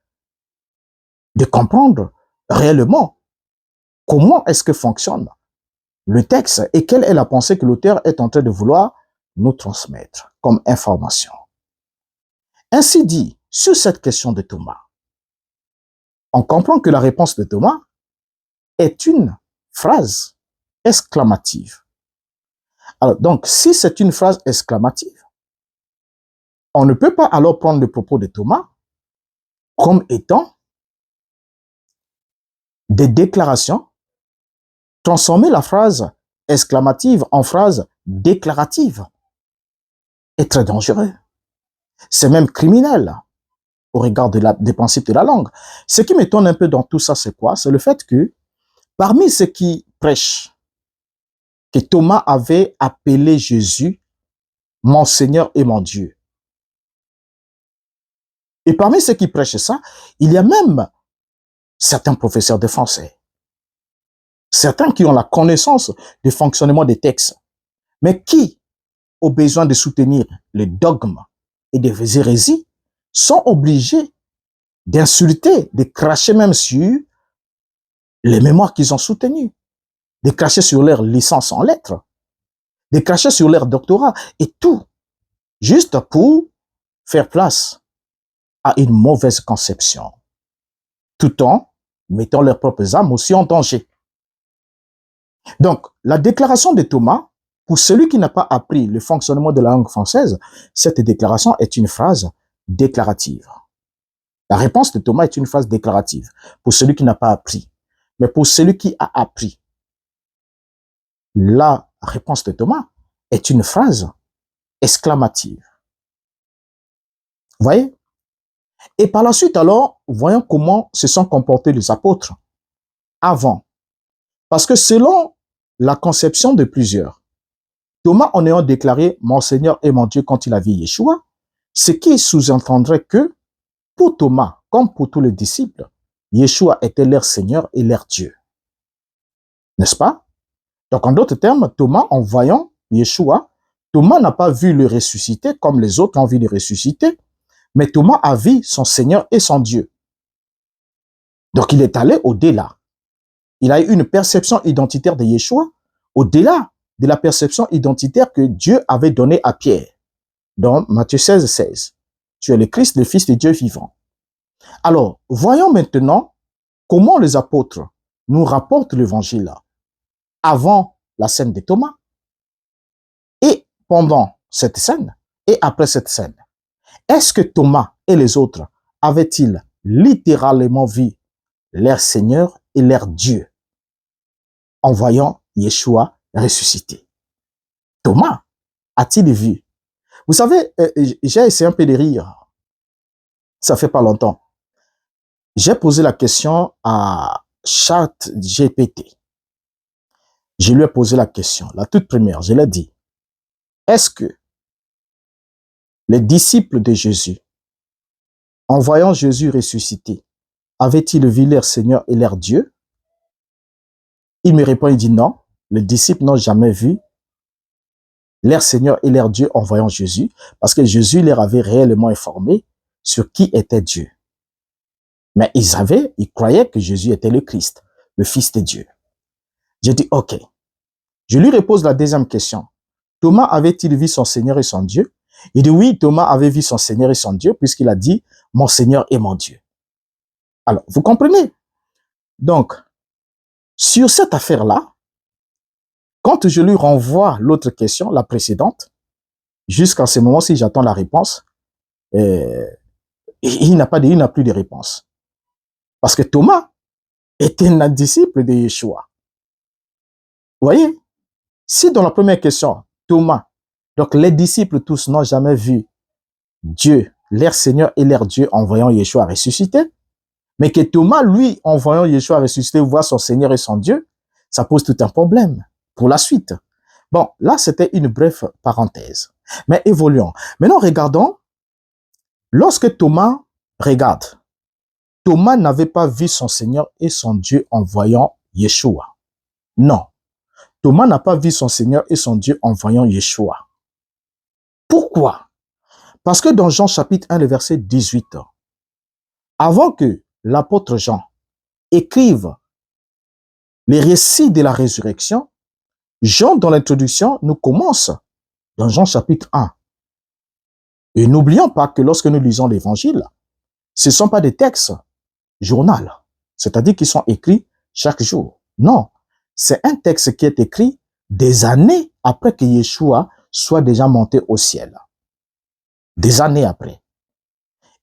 de comprendre réellement comment est-ce que fonctionne le texte et quelle est la pensée que l'auteur est en train de vouloir nous transmettre comme information. Ainsi dit, sur cette question de Thomas, on comprend que la réponse de Thomas est une phrase exclamative. Alors, donc, si c'est une phrase exclamative, on ne peut pas alors prendre le propos de Thomas comme étant des déclarations, transformer la phrase exclamative en phrase déclarative est très dangereux. C'est même criminel au regard des principes de la langue. Ce qui m'étonne un peu dans tout ça, c'est quoi? C'est le fait que parmi ceux qui prêchent que Thomas avait appelé Jésus mon Seigneur et mon Dieu. Et parmi ceux qui prêchent ça, il y a même certains professeurs de français, certains qui ont la connaissance du fonctionnement des textes, mais qui, au besoin de soutenir les dogmes et des hérésies, sont obligés d'insulter, de cracher même sur les mémoires qu'ils ont soutenues, de cracher sur leur licence en lettres, de cracher sur leur doctorat et tout, juste pour faire place à une mauvaise conception, tout en mettant leurs propres âmes aussi en danger. Donc, la déclaration de Thomas, pour celui qui n'a pas appris le fonctionnement de la langue française, cette déclaration est une phrase déclarative. La réponse de Thomas est une phrase déclarative pour celui qui n'a pas appris. Mais pour celui qui a appris, la réponse de Thomas est une phrase exclamative. Vous voyez? Et par la suite, alors, voyons comment se sont comportés les apôtres avant. Parce que selon la conception de plusieurs, Thomas, en ayant déclaré « Mon Seigneur et mon Dieu » quand il a vu Yeshua, ce qui sous-entendrait que, pour Thomas, comme pour tous les disciples, Yeshua était leur Seigneur et leur Dieu. N'est-ce pas? Donc, en d'autres termes, Thomas, en voyant Yeshua, Thomas n'a pas vu le ressusciter comme les autres ont vu le ressusciter, mais Thomas a vu son Seigneur et son Dieu. Donc, il est allé au-delà. Il a eu une perception identitaire de Yeshua au-delà de la perception identitaire que Dieu avait donnée à Pierre. Dans Matthieu 16, 16. Tu es le Christ, le Fils de Dieu vivant. Alors, voyons maintenant comment les apôtres nous rapportent l'évangile avant la scène de Thomas et pendant cette scène et après cette scène. Est-ce que Thomas et les autres avaient-ils littéralement vu leur Seigneur et leur Dieu en voyant Yeshua ressuscité? Thomas a-t-il vu? Vous savez, j'ai essayé un peu de rire. Ça fait pas longtemps. J'ai posé la question à ChatGPT. Je lui ai posé la question, la toute première. Je lui ai dit, est-ce que Les disciples de Jésus, en voyant Jésus ressuscité, avaient-ils vu leur Seigneur et leur Dieu? Il me répond, il dit non. Les disciples n'ont jamais vu leur Seigneur et leur Dieu en voyant Jésus, parce que Jésus leur avait réellement informé sur qui était Dieu. Mais ils croyaient que Jésus était le Christ, le Fils de Dieu. J'ai dit, ok. Je lui repose la deuxième question. Thomas avait-il vu son Seigneur et son Dieu? Il dit, oui, Thomas avait vu son Seigneur et son Dieu, puisqu'il a dit, mon Seigneur et mon Dieu. Alors, vous comprenez? Donc, sur cette affaire-là, quand je lui renvoie l'autre question, la précédente, jusqu'à ce moment-ci, j'attends la réponse, il n'a plus de réponse. Parce que Thomas était un disciple de Yeshua. Vous voyez? Si dans la première question, Thomas, donc les disciples tous n'ont jamais vu Dieu, leur Seigneur et leur Dieu en voyant Yeshua ressuscité, mais que Thomas, lui, en voyant Yeshua ressuscité, voit son Seigneur et son Dieu, ça pose tout un problème pour la suite. Bon, là, c'était une brève parenthèse. Mais évoluons. Maintenant, regardons. Lorsque Thomas regarde, Thomas n'avait pas vu son Seigneur et son Dieu en voyant Yeshua. Non. Thomas n'a pas vu son Seigneur et son Dieu en voyant Yeshua. Pourquoi? Parce que dans Jean chapitre 1, le verset 18, avant que l'apôtre Jean écrive les récits de la résurrection, Jean, dans l'introduction, nous commence dans Jean chapitre 1. Et n'oublions pas que lorsque nous lisons l'évangile, ce ne sont pas des textes journal, c'est-à-dire qu'ils sont écrits chaque jour. Non, c'est un texte qui est écrit des années après que Yeshua soit déjà monté au ciel. Des années après.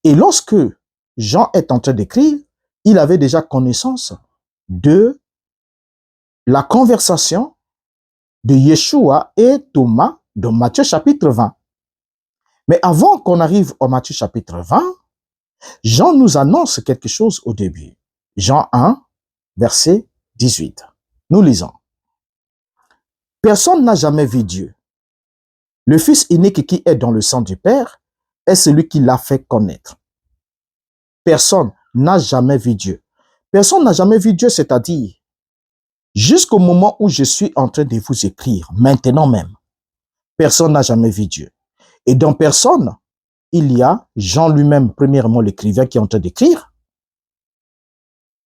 Et lorsque Jean est en train d'écrire, il avait déjà connaissance de la conversation de Yeshua et Thomas dans Matthieu chapitre 20. Mais avant qu'on arrive au Matthieu chapitre 20, Jean nous annonce quelque chose au début. Jean 1, verset 18. Nous lisons. Personne n'a jamais vu Dieu. Le Fils unique qui est dans le sang du Père est celui qui l'a fait connaître. Personne n'a jamais vu Dieu. Personne n'a jamais vu Dieu, c'est-à-dire jusqu'au moment où je suis en train de vous écrire, maintenant même, personne n'a jamais vu Dieu. Et dans personne, il y a Jean lui-même, premièrement l'écrivain qui est en train d'écrire.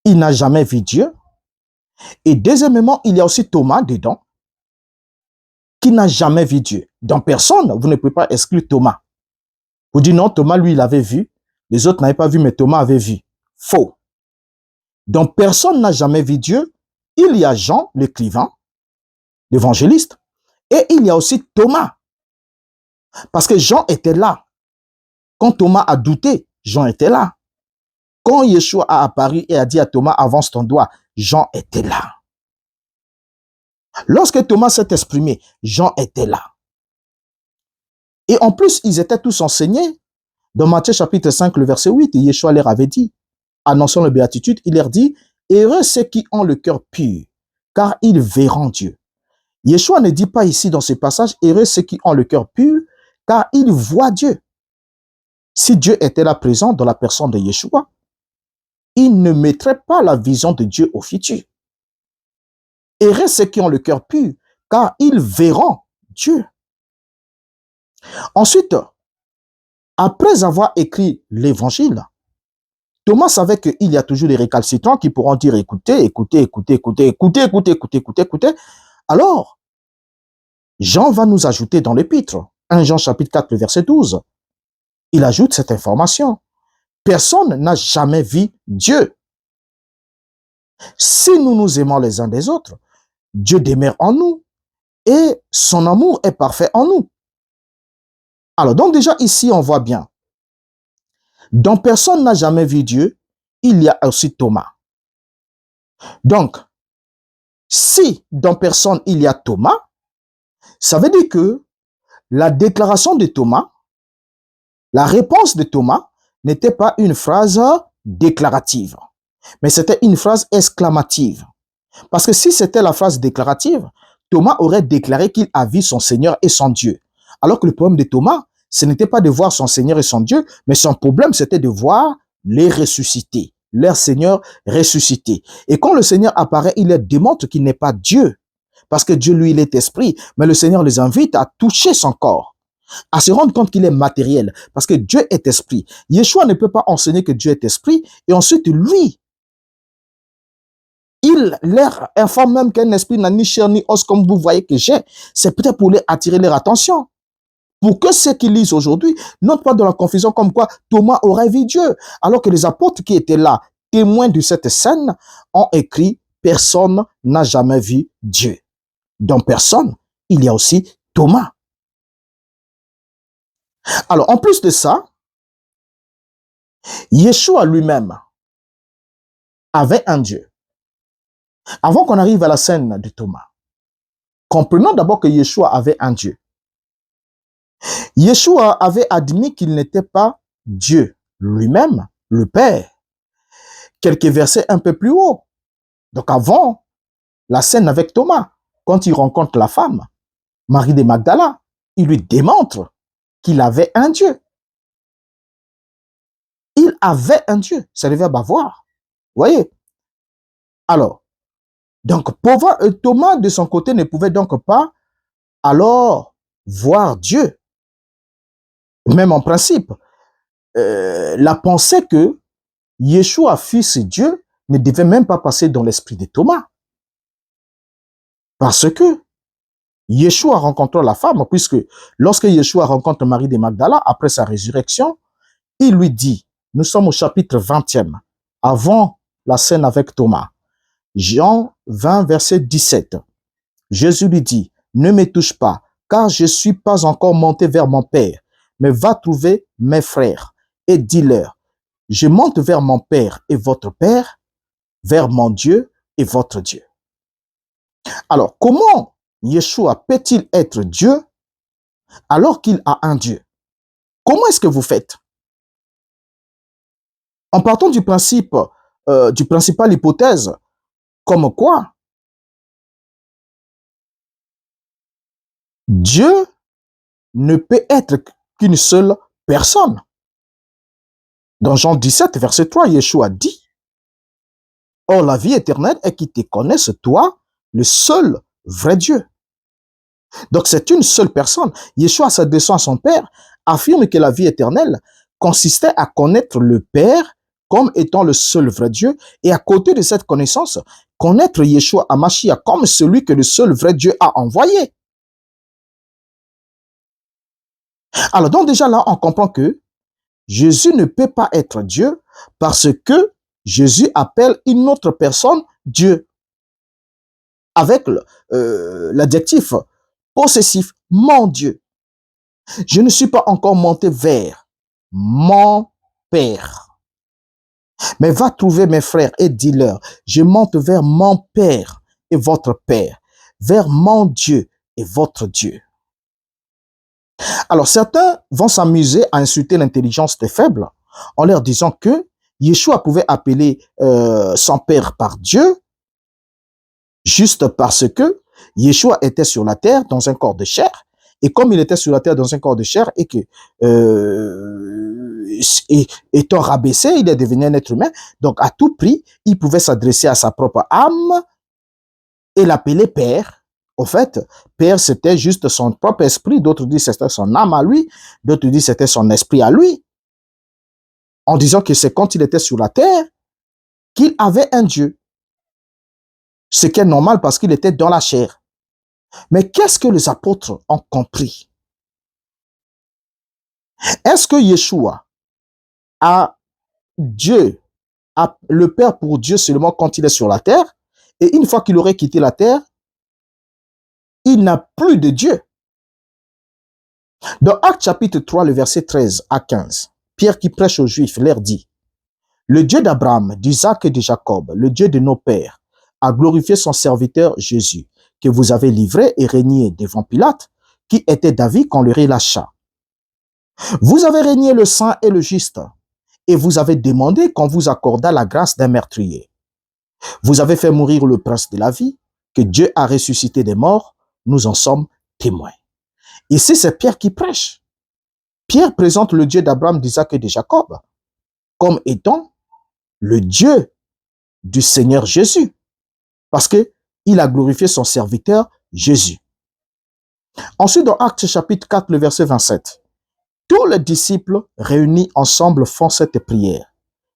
Il n'a jamais vu Dieu. Et deuxièmement, il y a aussi Thomas dedans, qui n'a jamais vu Dieu. Dans personne, vous ne pouvez pas exclure Thomas. Vous dites non, Thomas, lui, il avait vu. Les autres n'avaient pas vu, mais Thomas avait vu. Faux. Donc personne n'a jamais vu Dieu. Il y a Jean, l'écrivain, l'évangéliste, et il y a aussi Thomas. Parce que Jean était là. Quand Thomas a douté, Jean était là. Quand Yeshua a apparu et a dit à Thomas, avance ton doigt, Jean était là. Lorsque Thomas s'est exprimé, Jean était là. Et en plus, ils étaient tous enseignés. Dans Matthieu chapitre 5, le verset 8, Yeshua leur avait dit, annonçant la béatitude, il leur dit, heureux ceux qui ont le cœur pur, car ils verront Dieu. Yeshua ne dit pas ici dans ce passage, heureux ceux qui ont le cœur pur, car ils voient Dieu. Si Dieu était là présent dans la personne de Yeshua, il ne mettrait pas la vision de Dieu au futur. Heureux ceux qui ont le cœur pur, car ils verront Dieu. Ensuite, après avoir écrit l'évangile, Thomas savait qu'il y a toujours des récalcitrants qui pourront dire écoutez. Alors, Jean va nous ajouter dans l'épître, 1 Jean chapitre 4, le verset 12. Il ajoute cette information. Personne n'a jamais vu Dieu. Si nous nous aimons les uns des autres, Dieu demeure en nous et son amour est parfait en nous. Alors, donc déjà ici, on voit bien. Donc, personne n'a jamais vu Dieu, il y a aussi Thomas. Donc, si dans personne il y a Thomas, ça veut dire que la déclaration de Thomas, la réponse de Thomas n'était pas une phrase déclarative, mais c'était une phrase exclamative. Parce que si c'était la phrase déclarative, Thomas aurait déclaré qu'il a vu son Seigneur et son Dieu. Alors que le problème de Thomas, ce n'était pas de voir son Seigneur et son Dieu, mais son problème, c'était de voir les ressuscités, leur Seigneur ressuscité. Et quand le Seigneur apparaît, il leur démontre qu'il n'est pas Dieu, parce que Dieu, lui, il est esprit, mais le Seigneur les invite à toucher son corps, à se rendre compte qu'il est matériel, parce que Dieu est esprit. Yeshua ne peut pas enseigner que Dieu est esprit, et ensuite, lui, il leur informe même qu'un esprit n'a ni chair ni os comme vous voyez que j'ai. C'est peut-être pour les attirer leur attention. Pour que ceux qui lisent aujourd'hui n'entrent pas dans la confusion comme quoi Thomas aurait vu Dieu. Alors que les apôtres qui étaient là, témoins de cette scène, ont écrit « Personne n'a jamais vu Dieu ». Dans personne, il y a aussi Thomas. Alors, en plus de ça, Yeshua lui-même avait un Dieu. Avant qu'on arrive à la scène de Thomas, comprenons d'abord que Yeshua avait un Dieu. Yeshua avait admis qu'il n'était pas Dieu lui-même, le Père. Quelques versets un peu plus haut. Donc avant la scène avec Thomas, quand il rencontre la femme, Marie de Magdala, il lui démontre qu'il avait un Dieu. Il avait un Dieu. C'est le verbe avoir. Vous voyez? Alors, donc Thomas de son côté ne pouvait donc pas alors voir Dieu. Même en principe, la pensée que Yeshua, fils de Dieu, ne devait même pas passer dans l'esprit de Thomas. Parce que Yeshua rencontre la femme, puisque lorsque Yeshua rencontre Marie de Magdala, après sa résurrection, il lui dit, nous sommes au chapitre 20e, avant la scène avec Thomas, Jean 20, verset 17. Jésus lui dit, ne me touche pas, car je ne suis pas encore monté vers mon Père, mais va trouver mes frères et dis-leur, je monte vers mon Père et votre Père, vers mon Dieu et votre Dieu. Alors, comment Yeshua peut-il être Dieu alors qu'il a un Dieu? Comment est-ce que vous faites? En partant du principe, du principal hypothèse, comme quoi Dieu ne peut être qu'une seule personne. Dans Jean 17, verset 3, Yeshua dit, « Or la vie éternelle est qu'ils te connaissent, toi, le seul vrai Dieu. » Donc c'est une seule personne. Yeshua, s'adressant à son Père, affirme que la vie éternelle consistait à connaître le Père comme étant le seul vrai Dieu, et à côté de cette connaissance, connaître Yeshua HaMashiach comme celui que le seul vrai Dieu a envoyé. Alors donc déjà là, on comprend que Jésus ne peut pas être Dieu parce que Jésus appelle une autre personne Dieu, avec l'adjectif possessif, mon Dieu. Je ne suis pas encore monté vers mon Père. Mais va trouver mes frères et dis-leur, je monte vers mon Père et votre Père, vers mon Dieu et votre Dieu. Alors certains vont s'amuser à insulter l'intelligence des faibles en leur disant que Yeshua pouvait appeler son Père par Dieu juste parce que Yeshua était sur la terre dans un corps de chair. Et comme il était sur la terre dans un corps de chair et que, étant rabaissé, il est devenu un être humain, donc à tout prix, il pouvait s'adresser à sa propre âme et l'appeler Père. Au fait, Père, c'était juste son propre esprit, d'autres disent c'était son âme à lui, d'autres disent c'était son esprit à lui, en disant que c'est quand il était sur la terre qu'il avait un Dieu. Ce qui est normal parce qu'il était dans la chair. Mais qu'est-ce que les apôtres ont compris? Est-ce que Yeshua a Dieu, a le Père pour Dieu seulement quand il est sur la terre, et une fois qu'il aurait quitté la terre, il n'a plus de Dieu? Dans Actes chapitre 3, le verset 13 à 15, Pierre qui prêche aux Juifs leur dit, « Le Dieu d'Abraham, d'Isaac et de Jacob, le Dieu de nos pères, a glorifié son serviteur Jésus, que vous avez livré et régné devant Pilate, qui était David qu'on le relâcha. Vous avez régné le saint et le juste, et vous avez demandé qu'on vous accordât la grâce d'un meurtrier. Vous avez fait mourir le prince de la vie, que Dieu a ressuscité des morts, nous en sommes témoins. » Ici, c'est Pierre qui prêche. Pierre présente le Dieu d'Abraham, d'Isaac et de Jacob comme étant le Dieu du Seigneur Jésus, parce qu'il a glorifié son serviteur Jésus. Ensuite, dans Actes chapitre 4, le verset 27, tous les disciples réunis ensemble font cette prière.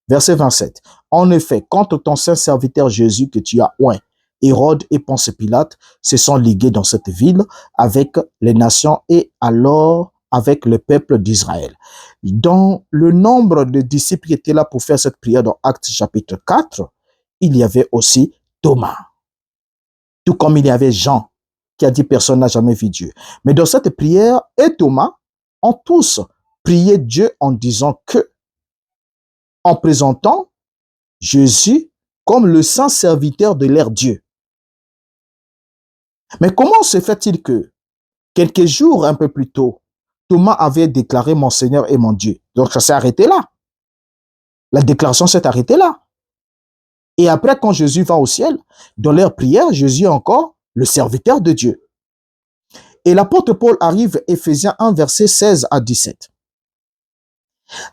Verset 27. En effet, contre ton saint serviteur Jésus que tu as oint, Hérode et Ponce Pilate se sont ligués dans cette ville avec les nations et alors avec le peuple d'Israël. Dans le nombre de disciples qui étaient là pour faire cette prière dans Actes chapitre 4, il y avait aussi Thomas. Tout comme il y avait Jean qui a dit personne n'a jamais vu Dieu. Mais dans cette prière, et Thomas ont tous prié Dieu en disant que, en présentant Jésus comme le saint serviteur de leur Dieu. Mais comment se fait-il que, quelques jours un peu plus tôt, Thomas avait déclaré mon Seigneur et mon Dieu? Donc ça s'est arrêté là. La déclaration s'est arrêtée là. Et après, quand Jésus va au ciel, dans leur prière, Jésus est encore le serviteur de Dieu. Et l'apôtre Paul arrive, Éphésiens 1, verset 16 à 17.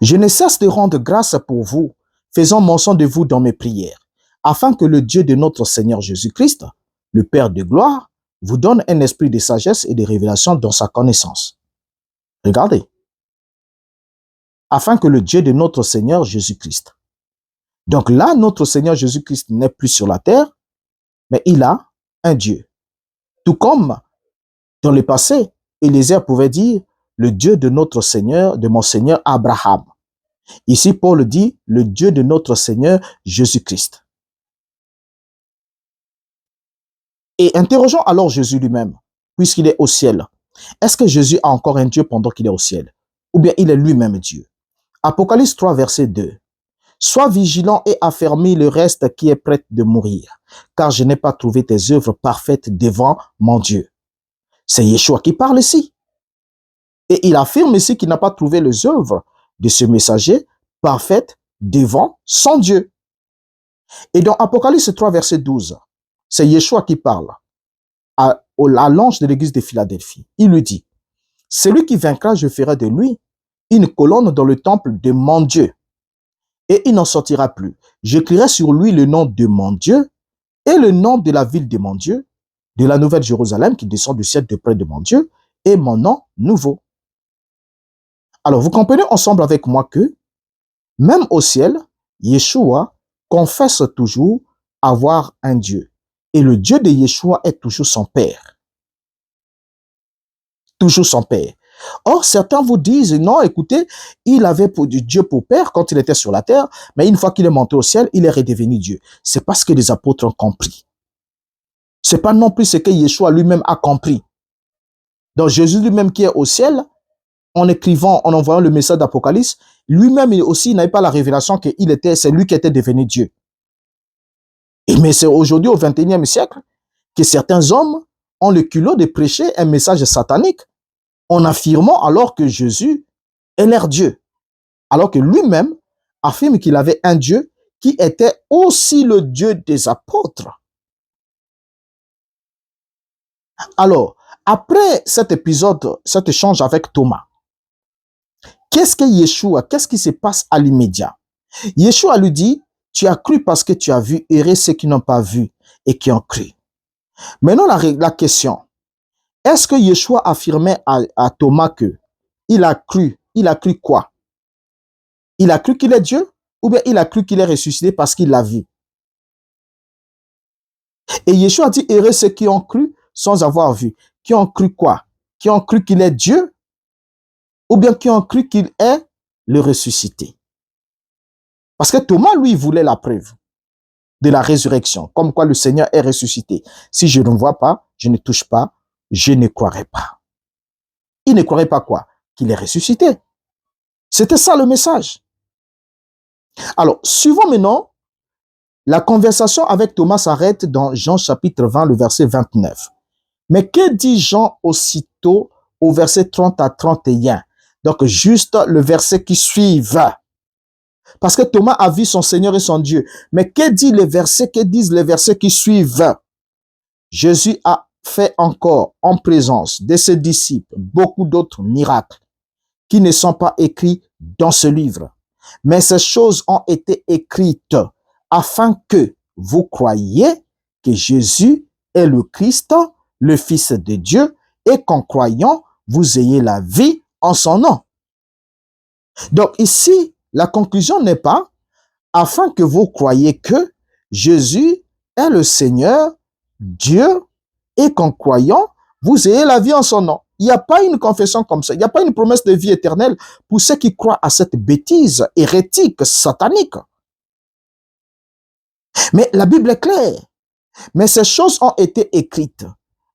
Je ne cesse de rendre grâce pour vous, faisant mention de vous dans mes prières, afin que le Dieu de notre Seigneur Jésus-Christ, le Père de gloire, vous donne un esprit de sagesse et de révélation dans sa connaissance. Regardez. Afin que le Dieu de notre Seigneur Jésus-Christ. Donc là, notre Seigneur Jésus-Christ n'est plus sur la terre, mais il a un Dieu. Tout comme dans le passé, Élisée pouvait dire le Dieu de notre Seigneur, de mon Seigneur Abraham. Ici, Paul dit le Dieu de notre Seigneur Jésus-Christ. Et interrogeons alors Jésus lui-même, puisqu'il est au ciel. Est-ce que Jésus a encore un Dieu pendant qu'il est au ciel? Ou bien il est lui-même Dieu? Apocalypse 3, verset 2. Sois vigilant et affermis le reste qui est prêt de mourir, car je n'ai pas trouvé tes œuvres parfaites devant mon Dieu. C'est Yeshua qui parle ici. Et il affirme ici qu'il n'a pas trouvé les œuvres de ce messager parfaites devant son Dieu. Et dans Apocalypse 3, verset 12, c'est Yeshua qui parle à l'ange de l'église de Philadelphie. Il lui dit, « Celui qui vaincra, je ferai de lui une colonne dans le temple de mon Dieu. Et il n'en sortira plus. J'écrirai sur lui le nom de mon Dieu et le nom de la ville de mon Dieu, de la nouvelle Jérusalem qui descend du ciel de près de mon Dieu, et mon nom nouveau. » Alors, vous comprenez ensemble avec moi que, même au ciel, Yeshua confesse toujours avoir un Dieu. Et le Dieu de Yeshua est toujours son Père. Toujours son Père. Or, certains vous disent, non, écoutez, il avait Dieu pour Père quand il était sur la terre, mais une fois qu'il est monté au ciel, il est redevenu Dieu. C'est parce que les apôtres ont compris. C'est pas non plus ce que Yeshua lui-même a compris. Donc, Jésus lui-même qui est au ciel, en écrivant, en envoyant le message d'Apocalypse, lui-même aussi n'avait pas la révélation que c'est lui qui était devenu Dieu. Mais c'est aujourd'hui, au XXIe siècle, que certains hommes ont le culot de prêcher un message satanique en affirmant alors que Jésus est leur Dieu. Alors que lui-même affirme qu'il avait un Dieu qui était aussi le Dieu des apôtres. Alors, après cet épisode, cet échange avec Thomas, qu'est-ce qui se passe à l'immédiat? Yeshua lui dit, tu as cru parce que tu as vu, heureux ceux qui n'ont pas vu et qui ont cru. Maintenant, la question, est-ce que Yeshua affirmait à Thomas que il a cru quoi? Il a cru qu'il est Dieu ou bien il a cru qu'il est ressuscité parce qu'il l'a vu? Et Yeshua dit, heureux ceux qui ont cru sans avoir vu. Qui ont cru quoi? Qui ont cru qu'il est Dieu ou bien qui ont cru qu'il est le ressuscité? Parce que Thomas, lui, voulait la preuve de la résurrection, comme quoi le Seigneur est ressuscité. Si je ne vois pas, je ne touche pas, je ne croirai pas. Il ne croirait pas quoi? Qu'il est ressuscité. C'était ça le message. Alors, suivons maintenant, la conversation avec Thomas s'arrête dans Jean chapitre 20, le verset 29. Mais que dit Jean aussitôt au verset 30 à 31? Donc, juste le verset qui suit. Parce que Thomas a vu son Seigneur et son Dieu. Mais que disent les versets qui suivent? Jésus a fait encore en présence de ses disciples beaucoup d'autres miracles qui ne sont pas écrits dans ce livre. Mais ces choses ont été écrites afin que vous croyiez que Jésus est le Christ, le Fils de Dieu, et qu'en croyant, vous ayez la vie en son nom. Donc ici, la conclusion n'est pas afin que vous croyiez que Jésus est le Seigneur, Dieu, et qu'en croyant, vous ayez la vie en son nom. Il n'y a pas une confession comme ça. Il n'y a pas une promesse de vie éternelle pour ceux qui croient à cette bêtise hérétique, satanique. Mais la Bible est claire. Mais ces choses ont été écrites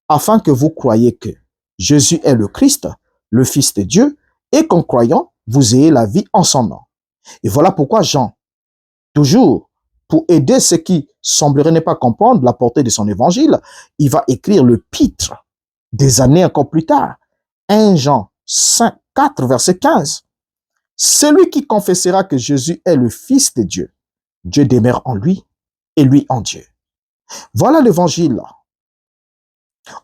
afin que vous croyiez que Jésus est le Christ, le Fils de Dieu, et qu'en croyant, vous ayez la vie en son nom. Et voilà pourquoi Jean, toujours pour aider ceux qui sembleraient ne pas comprendre la portée de son évangile, il va écrire le pitre des années encore plus tard. 1 Jean 5, 4, verset 15. Celui qui confessera que Jésus est le Fils de Dieu, Dieu demeure en lui et lui en Dieu. Voilà l'évangile.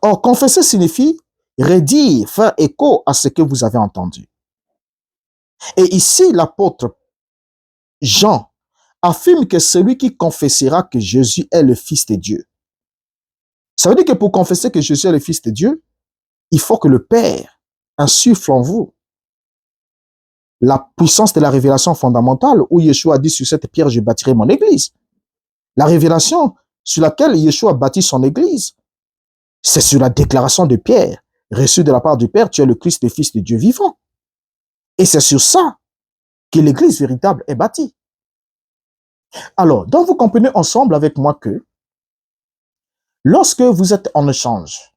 Or, confesser signifie redire, faire écho à ce que vous avez entendu. Et ici, l'apôtre Jean affirme que celui qui confessera que Jésus est le Fils de Dieu. Ça veut dire que pour confesser que Jésus est le Fils de Dieu, il faut que le Père insuffle en vous la puissance de la révélation fondamentale où Yeshua a dit sur cette pierre, je bâtirai mon église. La révélation sur laquelle Yeshua bâtit son église, c'est sur la déclaration de Pierre, reçue de la part du Père, tu es le Christ, le Fils de Dieu vivant. Et c'est sur ça que l'église véritable est bâtie. Alors, donc vous comprenez ensemble avec moi que lorsque vous êtes en échange,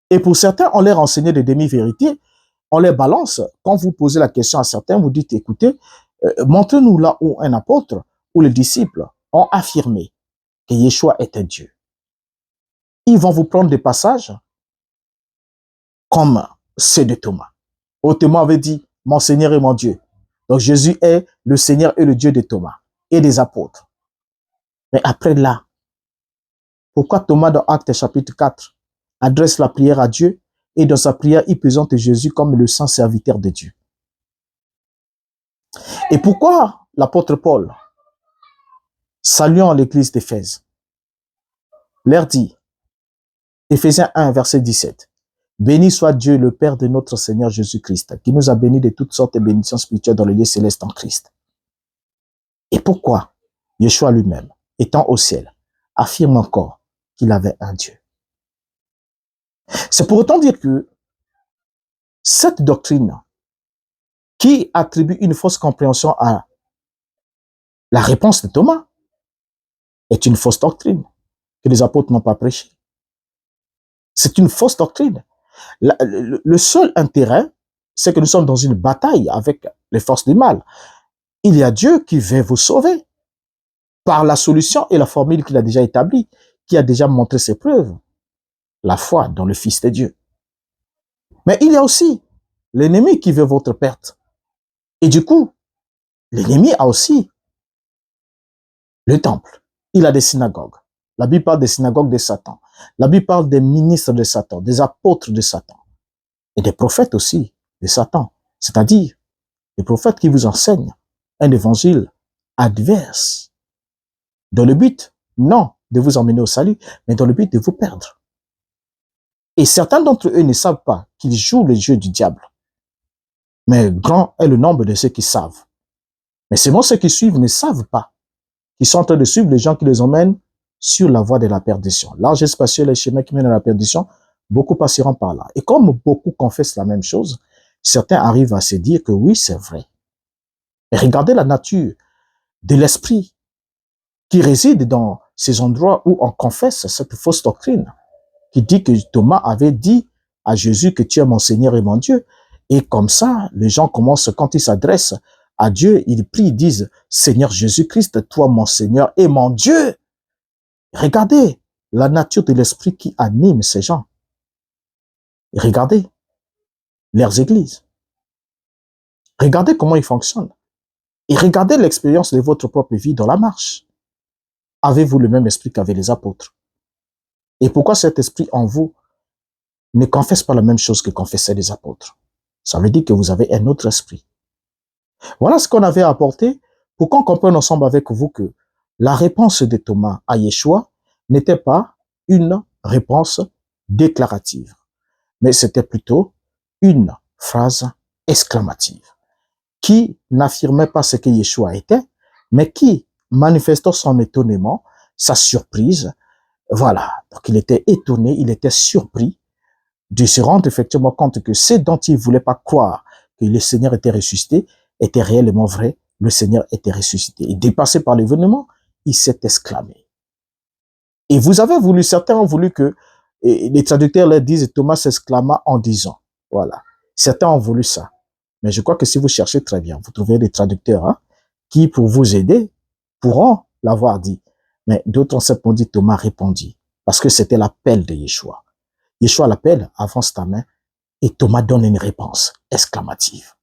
et pour certains, on leur enseigne des demi-vérités, on les balance. Quand vous posez la question à certains, vous dites, écoutez, montrez-nous là où un apôtre ou les disciples ont affirmé que Yeshua était Dieu. Ils vont vous prendre des passages comme ceux de Thomas. Thomas avait dit, mon Seigneur et mon Dieu. Donc Jésus est le Seigneur et le Dieu de Thomas et des apôtres. Mais après là, pourquoi Thomas dans Actes chapitre 4 adresse la prière à Dieu et dans sa prière, il présente Jésus comme le saint serviteur de Dieu? Et pourquoi l'apôtre Paul, saluant l'église d'Éphèse, leur dit, Éphésiens 1, verset 17, béni soit Dieu, le Père de notre Seigneur Jésus-Christ, qui nous a bénis de toutes sortes de bénédictions spirituelles dans le lieu céleste en Christ. Et pourquoi Yeshua lui-même, étant au ciel, affirme encore qu'il avait un Dieu? C'est pour autant dire que cette doctrine qui attribue une fausse compréhension à la réponse de Thomas est une fausse doctrine que les apôtres n'ont pas prêchée. C'est une fausse doctrine. Le seul intérêt, c'est que nous sommes dans une bataille avec les forces du mal. Il y a Dieu qui veut vous sauver par la solution et la formule qu'il a déjà établie, qui a déjà montré ses preuves. La foi dans le Fils de Dieu. Mais il y a aussi l'ennemi qui veut votre perte. Et du coup, l'ennemi a aussi le temple. Il a des synagogues. La Bible parle des synagogues de Satan. La Bible parle des ministres de Satan, des apôtres de Satan. Et des prophètes aussi de Satan. C'est-à-dire, les prophètes qui vous enseignent un évangile adverse. Dans le but, non, de vous emmener au salut, mais dans le but de vous perdre. Et certains d'entre eux ne savent pas qu'ils jouent le jeu du diable. Mais grand est le nombre de ceux qui savent. Mais seulement ceux qui suivent ne savent pas qu'ils sont en train de suivre les gens qui les emmènent sur la voie de la perdition. Large et spacieux, les chemins qui mènent à la perdition, beaucoup passeront par là. Et comme beaucoup confessent la même chose, certains arrivent à se dire que oui, c'est vrai. Et regardez la nature de l'esprit qui réside dans ces endroits où on confesse cette fausse doctrine, qui dit que Thomas avait dit à Jésus que tu es mon Seigneur et mon Dieu. Et comme ça, les gens commencent, quand ils s'adressent à Dieu, ils prient, ils disent, Seigneur Jésus-Christ, toi mon Seigneur et mon Dieu. Regardez la nature de l'esprit qui anime ces gens. Et regardez leurs églises. Regardez comment ils fonctionnent. Et regardez l'expérience de votre propre vie dans la marche. Avez-vous le même esprit qu'avaient les apôtres? Et pourquoi cet esprit en vous ne confesse pas la même chose que confessaient les apôtres? Ça veut dire que vous avez un autre esprit. Voilà ce qu'on avait apporté pour qu'on comprenne ensemble avec vous que la réponse de Thomas à Yeshua n'était pas une réponse déclarative, mais c'était plutôt une phrase exclamative qui n'affirmait pas ce que Yeshua était, mais qui manifestait son étonnement, sa surprise. Voilà, donc il était étonné, il était surpris de se rendre effectivement compte que ce dont il ne voulait pas croire que le Seigneur était ressuscité était réellement vrai, le Seigneur était ressuscité. Et dépassé par l'événement, il s'est exclamé. Et vous avez voulu, certains ont voulu que, et les traducteurs leur disent, Thomas s'exclama en disant. Voilà. Certains ont voulu ça. Mais je crois que si vous cherchez très bien, vous trouverez des traducteurs qui, pour vous aider, pourront l'avoir dit. Mais d'autres ont simplement dit, Thomas répondit. Parce que c'était l'appel de Yeshua. Yeshua l'appelle, avance ta main, et Thomas donne une réponse exclamative.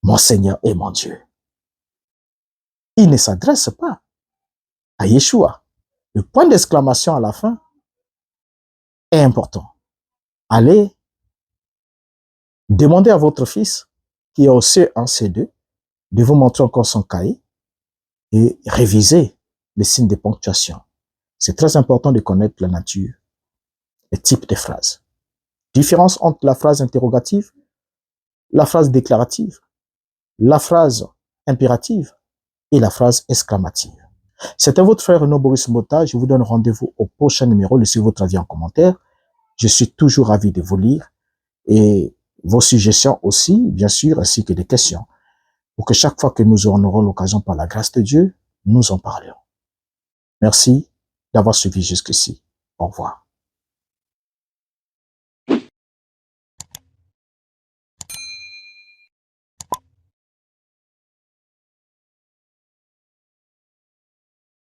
Mon Seigneur et mon Dieu. Il ne s'adresse pas à Yeshua. Le point d'exclamation à la fin est important. Allez demander à votre fils, qui est au C1, C2, de vous montrer encore son cahier et réviser les signes de ponctuation. C'est très important de connaître la nature, les types de phrases. Différence entre la phrase interrogative, la phrase déclarative, la phrase impérative et la phrase exclamative. C'était votre frère Renaud Boris Mota. Je vous donne rendez-vous au prochain numéro. Laissez votre avis en commentaire. Je suis toujours ravi de vous lire et vos suggestions aussi, bien sûr, ainsi que des questions, pour que chaque fois que nous en aurons l'occasion par la grâce de Dieu, nous en parlions. Merci d'avoir suivi jusqu'ici. Au revoir.